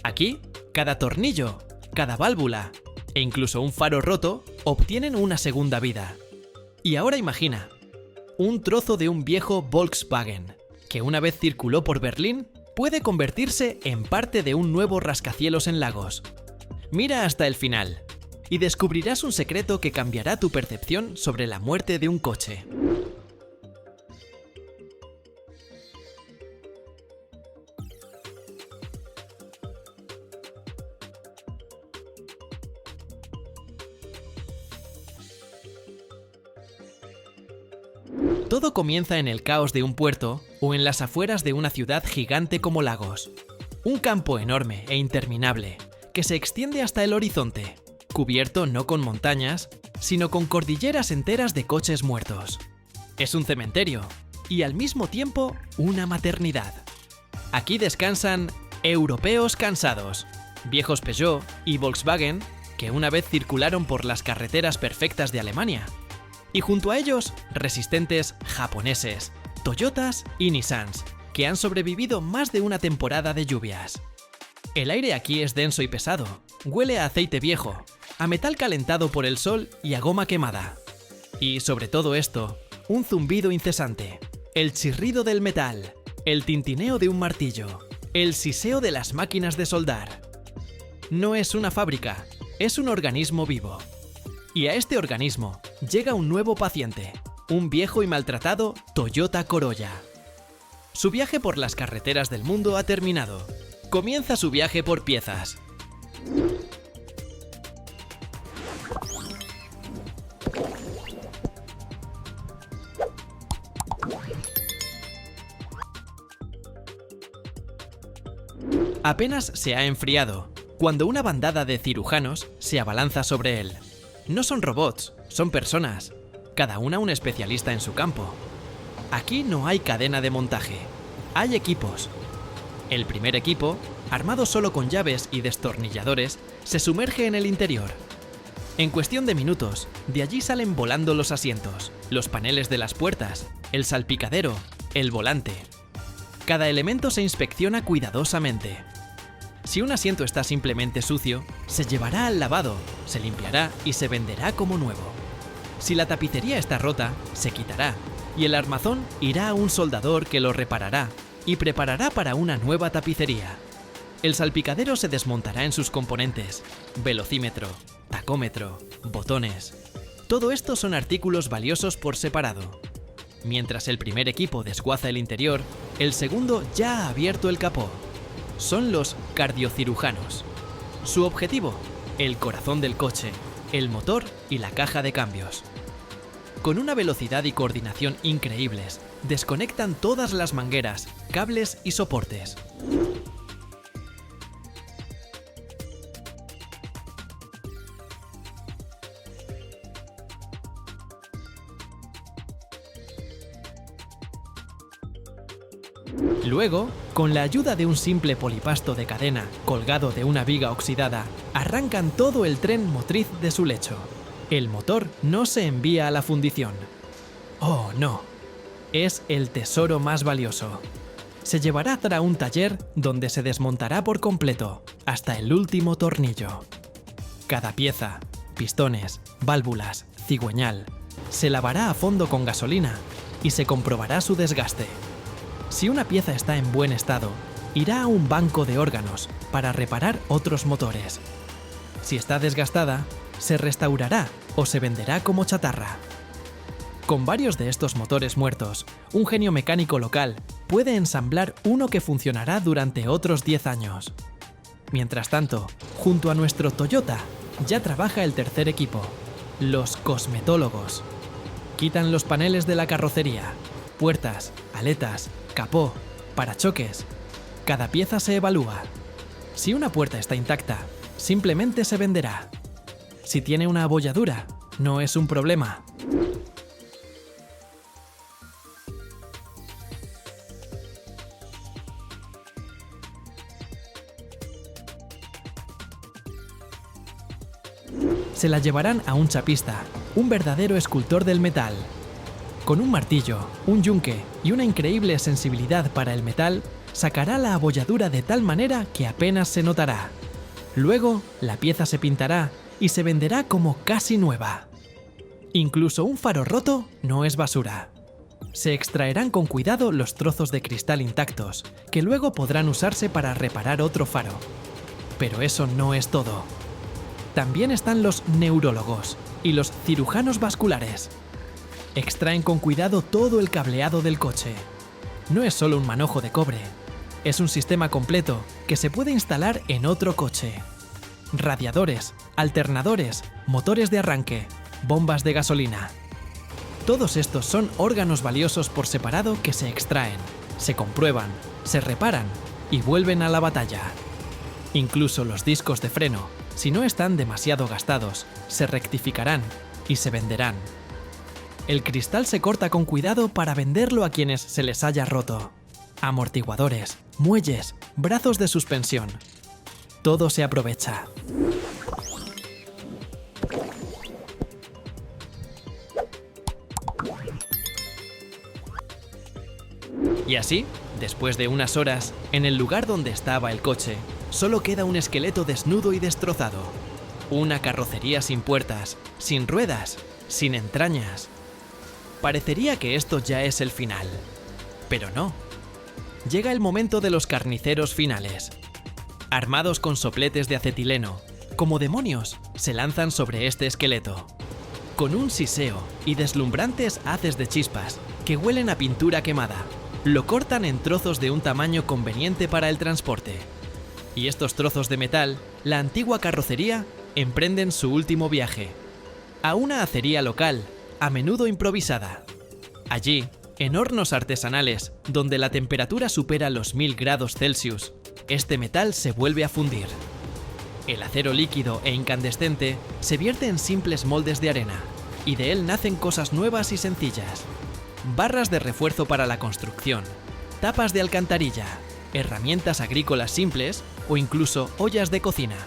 Aquí, cada tornillo, cada válvula e incluso un faro roto obtienen una segunda vida. Y ahora imagina, un trozo de un viejo Volkswagen, que una vez circuló por Berlín, puede convertirse en parte de un nuevo rascacielos en Lagos. Mira hasta el final y descubrirás un secreto que cambiará tu percepción sobre la muerte de un coche. Todo comienza en el caos de un puerto o en las afueras de una ciudad gigante como Lagos. Un campo enorme e interminable que se extiende hasta el horizonte, cubierto no con montañas, sino con cordilleras enteras de coches muertos. Es un cementerio y al mismo tiempo una maternidad. Aquí descansan europeos cansados, viejos Peugeot y Volkswagen que una vez circularon por las carreteras perfectas de Alemania. Y junto a ellos, resistentes japoneses, Toyotas y Nissans, que han sobrevivido más de una temporada de lluvias. El aire aquí es denso y pesado, huele a aceite viejo, a metal calentado por el sol y a goma quemada. Y sobre todo esto, un zumbido incesante, el chirrido del metal, el tintineo de un martillo, el siseo de las máquinas de soldar. No es una fábrica, es un organismo vivo. Y a este organismo llega un nuevo paciente, un viejo y maltratado Toyota Corolla. Su viaje por las carreteras del mundo ha terminado. Comienza su viaje por piezas. Apenas se ha enfriado, cuando una bandada de cirujanos se abalanza sobre él. No son robots, son personas, cada una un especialista en su campo. Aquí no hay cadena de montaje, hay equipos. El primer equipo, armado solo con llaves y destornilladores, se sumerge en el interior. En cuestión de minutos, de allí salen volando los asientos, los paneles de las puertas, el salpicadero, el volante. Cada elemento se inspecciona cuidadosamente. Si un asiento está simplemente sucio, se llevará al lavado, se limpiará y se venderá como nuevo. Si la tapicería está rota, se quitará, y el armazón irá a un soldador que lo reparará y preparará para una nueva tapicería. El salpicadero se desmontará en sus componentes: velocímetro, tacómetro, botones. Todo esto son artículos valiosos por separado. Mientras el primer equipo desguaza el interior, el segundo ya ha abierto el capó. Son los cardiocirujanos. Su objetivo: el corazón del coche, el motor y la caja de cambios. Con una velocidad y coordinación increíbles, desconectan todas las mangueras, cables y soportes. Luego, con la ayuda de un simple polipasto de cadena colgado de una viga oxidada, arrancan todo el tren motriz de su lecho. El motor no se envía a la fundición. ¡Oh, no! Es el tesoro más valioso. Se llevará a un taller donde se desmontará por completo, hasta el último tornillo. Cada pieza, pistones, válvulas, cigüeñal, se lavará a fondo con gasolina y se comprobará su desgaste. Si una pieza está en buen estado, irá a un banco de órganos para reparar otros motores. Si está desgastada, se restaurará o se venderá como chatarra. Con varios de estos motores muertos, un genio mecánico local puede ensamblar uno que funcionará durante otros 10 años. Mientras tanto, junto a nuestro Toyota, ya trabaja el tercer equipo, los cosmetólogos. Quitan los paneles de la carrocería, puertas, aletas, capó, parachoques. Cada pieza se evalúa. Si una puerta está intacta, simplemente se venderá. Si tiene una abolladura, no es un problema. Se la llevarán a un chapista, un verdadero escultor del metal. Con un martillo, un yunque y una increíble sensibilidad para el metal, sacará la abolladura de tal manera que apenas se notará. Luego, la pieza se pintará y se venderá como casi nueva. Incluso un faro roto no es basura. Se extraerán con cuidado los trozos de cristal intactos, que luego podrán usarse para reparar otro faro. Pero eso no es todo. También están los neurólogos y los cirujanos vasculares. Extraen con cuidado todo el cableado del coche. No es solo un manojo de cobre, es un sistema completo que se puede instalar en otro coche. Radiadores, alternadores, motores de arranque, bombas de gasolina. Todos estos son órganos valiosos por separado que se extraen, se comprueban, se reparan y vuelven a la batalla. Incluso los discos de freno, si no están demasiado gastados, se rectificarán y se venderán. El cristal se corta con cuidado para venderlo a quienes se les haya roto. Amortiguadores, muelles, brazos de suspensión. Todo se aprovecha. Y así, después de unas horas, en el lugar donde estaba el coche, solo queda un esqueleto desnudo y destrozado. Una carrocería sin puertas, sin ruedas, sin entrañas. Parecería que esto ya es el final. Pero no. Llega el momento de los carniceros finales. Armados con sopletes de acetileno, como demonios, se lanzan sobre este esqueleto. Con un siseo y deslumbrantes haces de chispas que huelen a pintura quemada, lo cortan en trozos de un tamaño conveniente para el transporte. Y estos trozos de metal, la antigua carrocería, emprenden su último viaje. A una acería local, a menudo improvisada. Allí, en hornos artesanales, donde la temperatura supera los 1000 grados Celsius, este metal se vuelve a fundir. El acero líquido e incandescente se vierte en simples moldes de arena, y de él nacen cosas nuevas y sencillas. Barras de refuerzo para la construcción, tapas de alcantarilla, herramientas agrícolas simples o incluso ollas de cocina.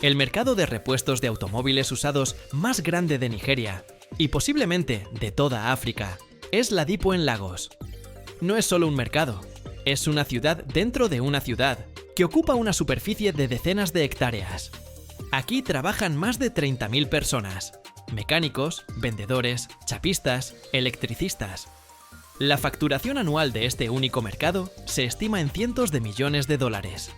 El mercado de repuestos de automóviles usados más grande de Nigeria, y posiblemente de toda África, es Ladipo en Lagos. No es solo un mercado, es una ciudad dentro de una ciudad, que ocupa una superficie de decenas de hectáreas. Aquí trabajan más de 30.000 personas, mecánicos, vendedores, chapistas, electricistas. La facturación anual de este único mercado se estima en cientos de millones de dólares.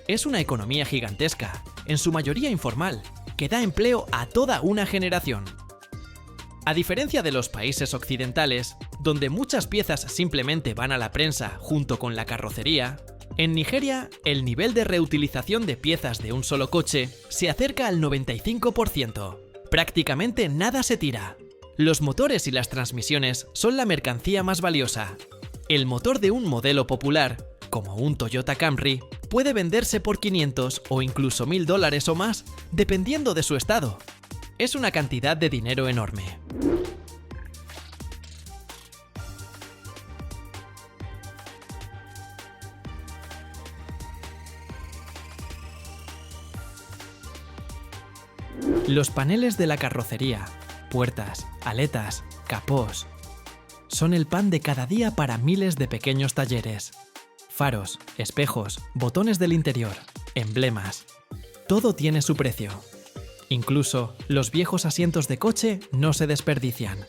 Es una economía gigantesca, en su mayoría informal, que da empleo a toda una generación. A diferencia de los países occidentales, donde muchas piezas simplemente van a la prensa junto con la carrocería, en Nigeria el nivel de reutilización de piezas de un solo coche se acerca al 95%. Prácticamente nada se tira. Los motores y las transmisiones son la mercancía más valiosa. El motor de un modelo popular, como un Toyota Camry, puede venderse por 500 o incluso $1.000 o más, dependiendo de su estado. Es una cantidad de dinero enorme. Los paneles de la carrocería, puertas, aletas, capós, son el pan de cada día para miles de pequeños talleres. Faros, espejos, botones del interior, emblemas. Todo tiene su precio. Incluso los viejos asientos de coche no se desperdician.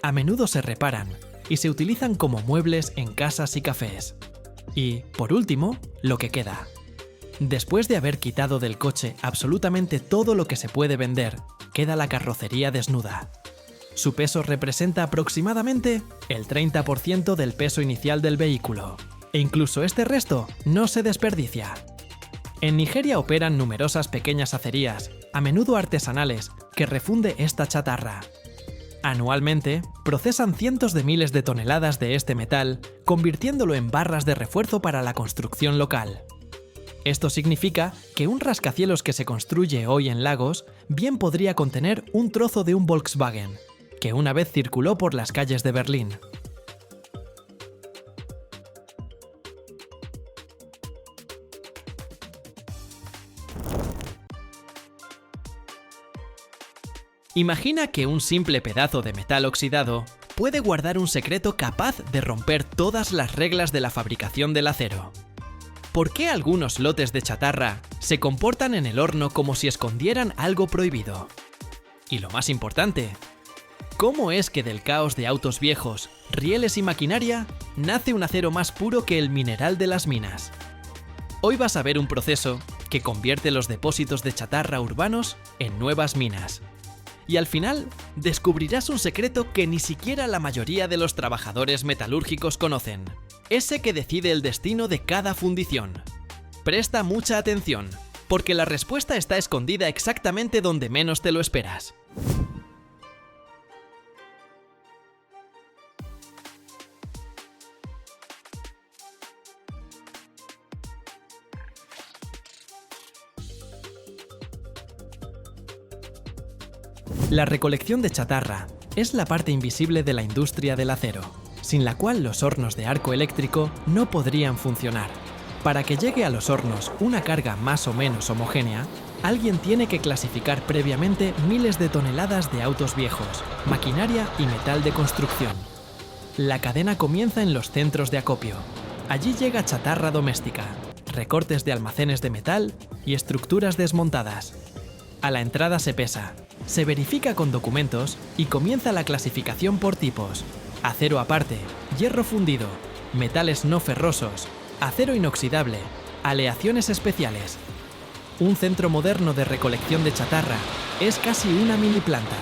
A menudo se reparan y se utilizan como muebles en casas y cafés. Y, por último, lo que queda. Después de haber quitado del coche absolutamente todo lo que se puede vender, queda la carrocería desnuda. Su peso representa aproximadamente el 30% del peso inicial del vehículo. E incluso este resto no se desperdicia. En Nigeria operan numerosas pequeñas acerías, a menudo artesanales, que refunde esta chatarra. Anualmente, procesan cientos de miles de toneladas de este metal, convirtiéndolo en barras de refuerzo para la construcción local. Esto significa que un rascacielos que se construye hoy en Lagos bien podría contener un trozo de un Volkswagen, que una vez circuló por las calles de Berlín. Imagina que un simple pedazo de metal oxidado puede guardar un secreto capaz de romper todas las reglas de la fabricación del acero. ¿Por qué algunos lotes de chatarra se comportan en el horno como si escondieran algo prohibido? Y lo más importante, ¿cómo es que del caos de autos viejos, rieles y maquinaria nace un acero más puro que el mineral de las minas? Hoy vas a ver un proceso que convierte los depósitos de chatarra urbanos en nuevas minas. Y al final, descubrirás un secreto que ni siquiera la mayoría de los trabajadores metalúrgicos conocen. Ese que decide el destino de cada fundición. Presta mucha atención, porque la respuesta está escondida exactamente donde menos te lo esperas. La recolección de chatarra es la parte invisible de la industria del acero, sin la cual los hornos de arco eléctrico no podrían funcionar. Para que llegue a los hornos una carga más o menos homogénea, alguien tiene que clasificar previamente miles de toneladas de autos viejos, maquinaria y metal de construcción. La cadena comienza en los centros de acopio. Allí llega chatarra doméstica, recortes de almacenes de metal y estructuras desmontadas. A la entrada se pesa, se verifica con documentos y comienza la clasificación por tipos: acero aparte, hierro fundido, metales no ferrosos, acero inoxidable, aleaciones especiales. Un centro moderno de recolección de chatarra es casi una mini planta.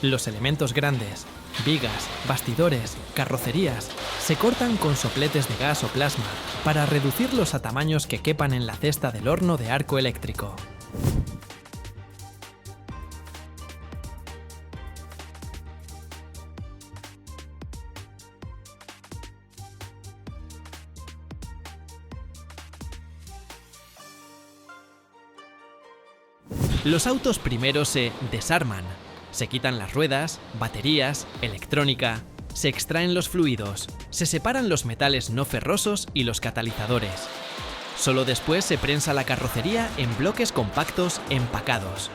Los elementos grandes, vigas, bastidores, carrocerías, se cortan con sopletes de gas o plasma para reducirlos a tamaños que quepan en la cesta del horno de arco eléctrico. Los autos primero se desarman, se quitan las ruedas, baterías, electrónica, se extraen los fluidos, se separan los metales no ferrosos y los catalizadores. Solo después se prensa la carrocería en bloques compactos empacados.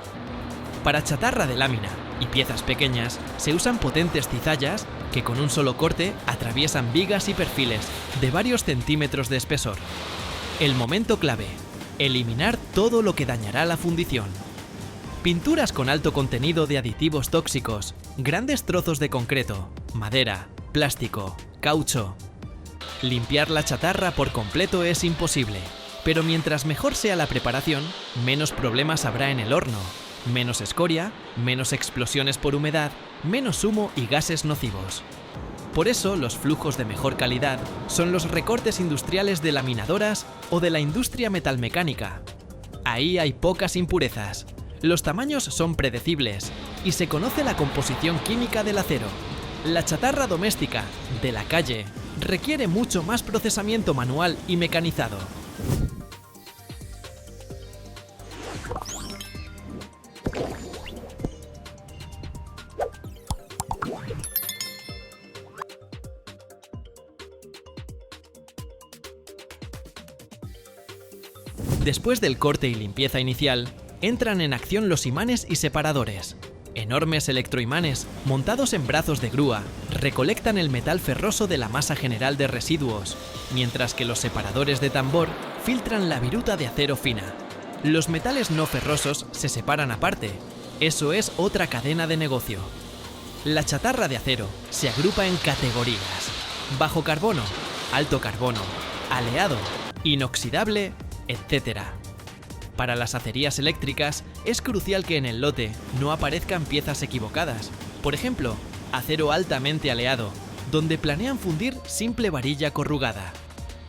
Para chatarra de lámina y piezas pequeñas se usan potentes cizallas que con un solo corte atraviesan vigas y perfiles de varios centímetros de espesor. El momento clave: eliminar todo lo que dañará la fundición. Pinturas con alto contenido de aditivos tóxicos, grandes trozos de concreto, madera, plástico, caucho. Limpiar la chatarra por completo es imposible, pero mientras mejor sea la preparación, menos problemas habrá en el horno, menos escoria, menos explosiones por humedad, menos humo y gases nocivos. Por eso, los flujos de mejor calidad son los recortes industriales de laminadoras o de la industria metalmecánica. Ahí hay pocas impurezas, los tamaños son predecibles y se conoce la composición química del acero. La chatarra doméstica, de la calle, requiere mucho más procesamiento manual y mecanizado. Después del corte y limpieza inicial, entran en acción los imanes y separadores. Enormes electroimanes, montados en brazos de grúa, recolectan el metal ferroso de la masa general de residuos, mientras que los separadores de tambor filtran la viruta de acero fina. Los metales no ferrosos se separan aparte. Eso es otra cadena de negocio. La chatarra de acero se agrupa en categorías: bajo carbono, alto carbono, aleado, inoxidable, etc. Para las acerías eléctricas es crucial que en el lote no aparezcan piezas equivocadas. Por ejemplo, acero altamente aleado, donde planean fundir simple varilla corrugada.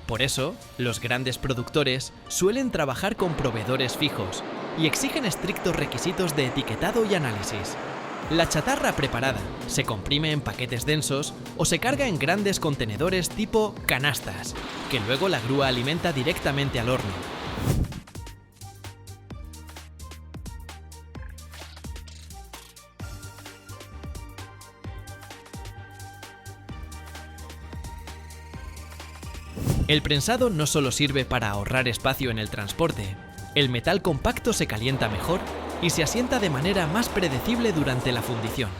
Por eso, los grandes productores suelen trabajar con proveedores fijos y exigen estrictos requisitos de etiquetado y análisis. La chatarra preparada se comprime en paquetes densos o se carga en grandes contenedores tipo canastas, que luego la grúa alimenta directamente al horno. El prensado no solo sirve para ahorrar espacio en el transporte, el metal compacto se calienta mejor y se asienta de manera más predecible durante la fundición.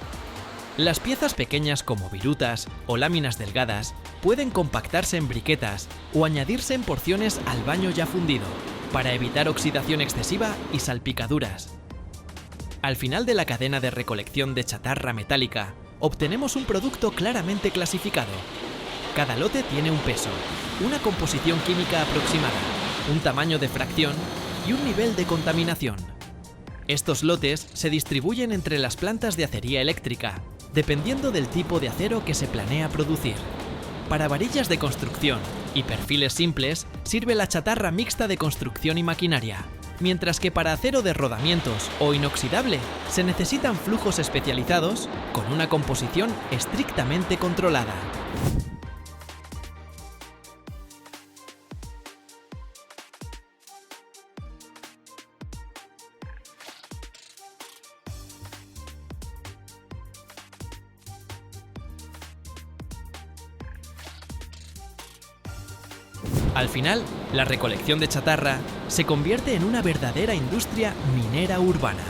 Las piezas pequeñas como virutas o láminas delgadas pueden compactarse en briquetas o añadirse en porciones al baño ya fundido, para evitar oxidación excesiva y salpicaduras. Al final de la cadena de recolección de chatarra metálica, obtenemos un producto claramente clasificado. Cada lote tiene un peso, una composición química aproximada, un tamaño de fracción y un nivel de contaminación. Estos lotes se distribuyen entre las plantas de acería eléctrica, dependiendo del tipo de acero que se planea producir. Para varillas de construcción y perfiles simples sirve la chatarra mixta de construcción y maquinaria, mientras que para acero de rodamientos o inoxidable se necesitan flujos especializados con una composición estrictamente controlada. Al final, la recolección de chatarra se convierte en una verdadera industria minera urbana.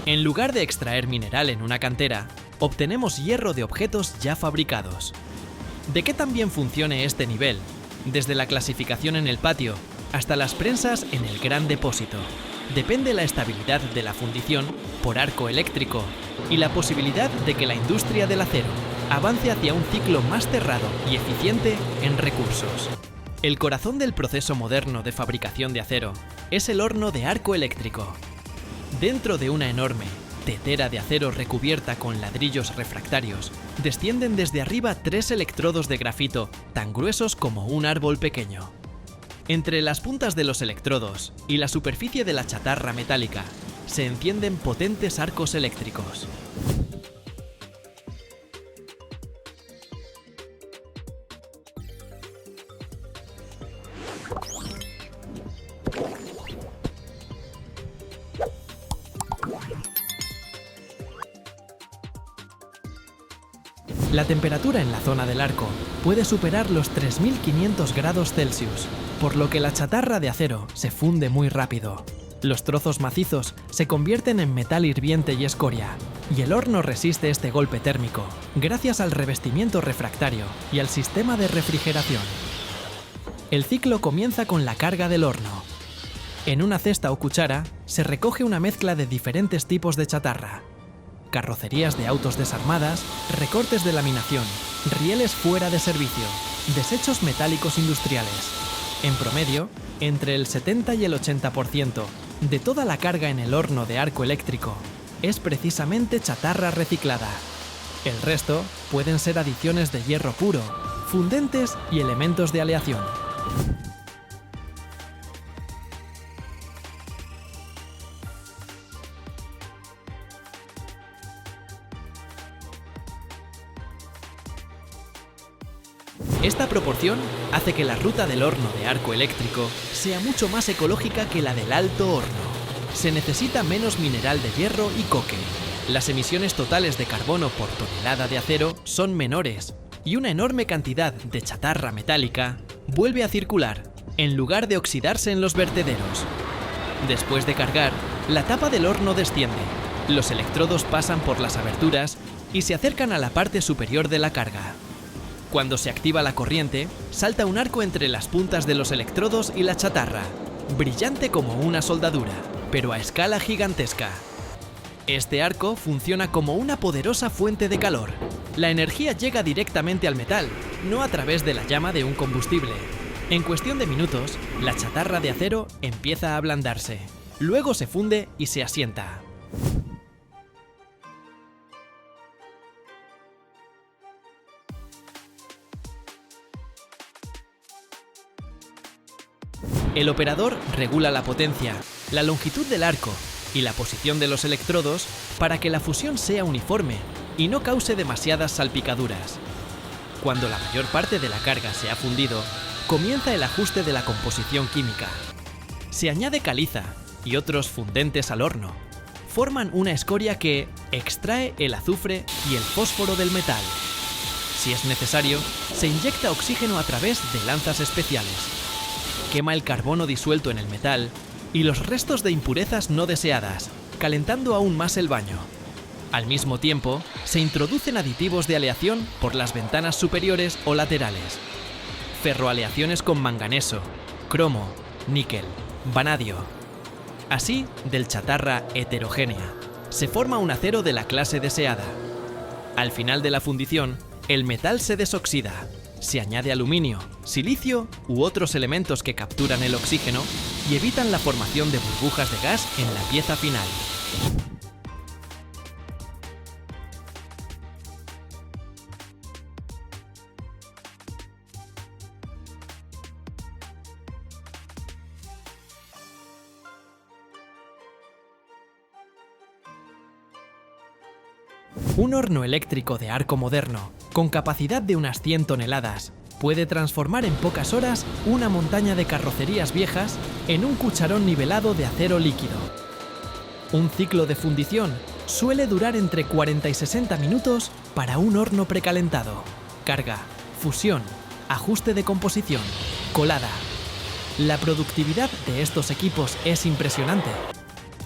En lugar de extraer mineral en una cantera, obtenemos hierro de objetos ya fabricados. ¿De qué tan bien funcione este nivel? Desde la clasificación en el patio hasta las prensas en el gran depósito. Depende la estabilidad de la fundición por arco eléctrico y la posibilidad de que la industria del acero avance hacia un ciclo más cerrado y eficiente en recursos. El corazón del proceso moderno de fabricación de acero es el horno de arco eléctrico. Dentro de una enorme tetera de acero recubierta con ladrillos refractarios, descienden desde arriba 3 electrodos de grafito tan gruesos como un árbol pequeño. Entre las puntas de los electrodos y la superficie de la chatarra metálica se encienden potentes arcos eléctricos. La temperatura en la zona del arco puede superar los 3500 grados Celsius, por lo que la chatarra de acero se funde muy rápido. Los trozos macizos se convierten en metal hirviente y escoria, y el horno resiste este golpe térmico, gracias al revestimiento refractario y al sistema de refrigeración. El ciclo comienza con la carga del horno. En una cesta o cuchara se recoge una mezcla de diferentes tipos de chatarra: carrocerías de autos desarmadas, recortes de laminación, rieles fuera de servicio, desechos metálicos industriales. En promedio, entre el 70 y el 80% de toda la carga en el horno de arco eléctrico es precisamente chatarra reciclada. El resto pueden ser adiciones de hierro puro, fundentes y elementos de aleación. Esta proporción hace que la ruta del horno de arco eléctrico sea mucho más ecológica que la del alto horno. Se necesita menos mineral de hierro y coque. Las emisiones totales de carbono por tonelada de acero son menores y una enorme cantidad de chatarra metálica vuelve a circular en lugar de oxidarse en los vertederos. Después de cargar, la tapa del horno desciende, los electrodos pasan por las aberturas y se acercan a la parte superior de la carga. Cuando se activa la corriente, salta un arco entre las puntas de los electrodos y la chatarra, brillante como una soldadura, pero a escala gigantesca. Este arco funciona como una poderosa fuente de calor. La energía llega directamente al metal, no a través de la llama de un combustible. En cuestión de minutos, la chatarra de acero empieza a ablandarse. Luego se funde y se asienta. El operador regula la potencia, la longitud del arco y la posición de los electrodos para que la fusión sea uniforme y no cause demasiadas salpicaduras. Cuando la mayor parte de la carga se ha fundido, comienza el ajuste de la composición química. Se añade caliza y otros fundentes al horno. Forman una escoria que extrae el azufre y el fósforo del metal. Si es necesario, se inyecta oxígeno a través de lanzas especiales. Quema el carbono disuelto en el metal y los restos de impurezas no deseadas, calentando aún más el baño. Al mismo tiempo, se introducen aditivos de aleación por las ventanas superiores o laterales. Ferroaleaciones con manganeso, cromo, níquel, vanadio. Así, del chatarra heterogénea, se forma un acero de la clase deseada. Al final de la fundición, el metal se desoxida. Se añade aluminio, silicio u otros elementos que capturan el oxígeno y evitan la formación de burbujas de gas en la pieza final. Un horno eléctrico de arco moderno, con capacidad de unas 100 toneladas, puede transformar en pocas horas una montaña de carrocerías viejas en un cucharón nivelado de acero líquido. Un ciclo de fundición suele durar entre 40 y 60 minutos para un horno precalentado. Carga, fusión, ajuste de composición, colada. La productividad de estos equipos es impresionante.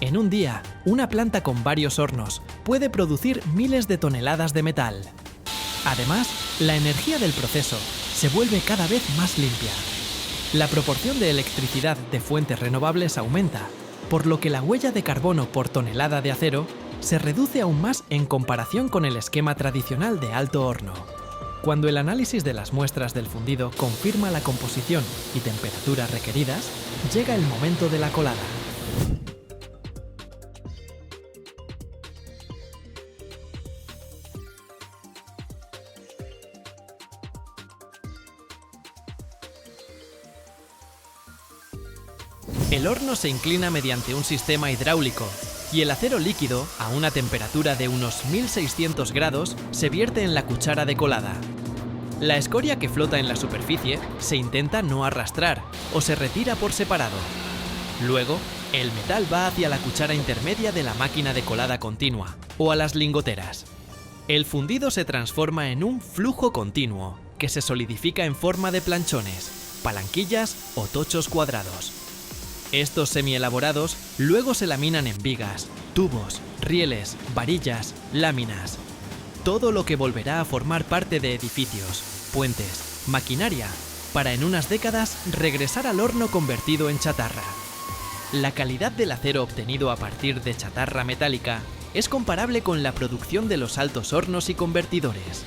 En un día, una planta con varios hornos puede producir miles de toneladas de metal. Además, la energía del proceso se vuelve cada vez más limpia. La proporción de electricidad de fuentes renovables aumenta, por lo que la huella de carbono por tonelada de acero se reduce aún más en comparación con el esquema tradicional de alto horno. Cuando el análisis de las muestras del fundido confirma la composición y temperatura requeridas, llega el momento de la colada. El horno se inclina mediante un sistema hidráulico y el acero líquido, a una temperatura de unos 1600 grados, se vierte en la cuchara de colada. La escoria que flota en la superficie se intenta no arrastrar o se retira por separado. Luego, el metal va hacia la cuchara intermedia de la máquina de colada continua o a las lingoteras. El fundido se transforma en un flujo continuo, que se solidifica en forma de planchones, palanquillas o tochos cuadrados. Estos semielaborados luego se laminan en vigas, tubos, rieles, varillas, láminas. Todo lo que volverá a formar parte de edificios, puentes, maquinaria, para en unas décadas regresar al horno convertido en chatarra. La calidad del acero obtenido a partir de chatarra metálica es comparable con la producción de los altos hornos y convertidores.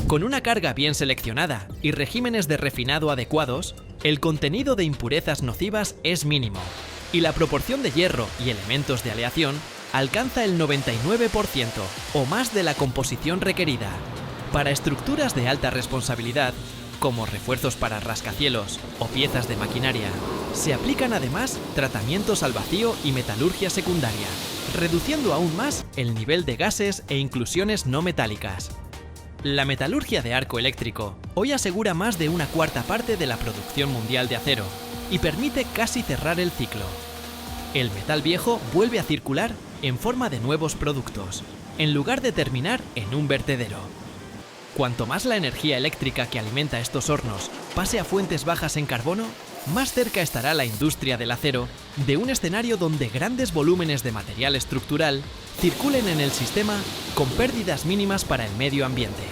Con una carga bien seleccionada y regímenes de refinado adecuados, el contenido de impurezas nocivas es mínimo y la proporción de hierro y elementos de aleación alcanza el 99% o más de la composición requerida. Para estructuras de alta responsabilidad, como refuerzos para rascacielos o piezas de maquinaria, se aplican además tratamientos al vacío y metalurgia secundaria, reduciendo aún más el nivel de gases e inclusiones no metálicas. La metalurgia de arco eléctrico hoy asegura más de una cuarta parte de la producción mundial de acero y permite casi cerrar el ciclo. El metal viejo vuelve a circular en forma de nuevos productos, en lugar de terminar en un vertedero. Cuanto más la energía eléctrica que alimenta estos hornos pase a fuentes bajas en carbono, más cerca estará la industria del acero de un escenario donde grandes volúmenes de material estructural circulen en el sistema con pérdidas mínimas para el medio ambiente.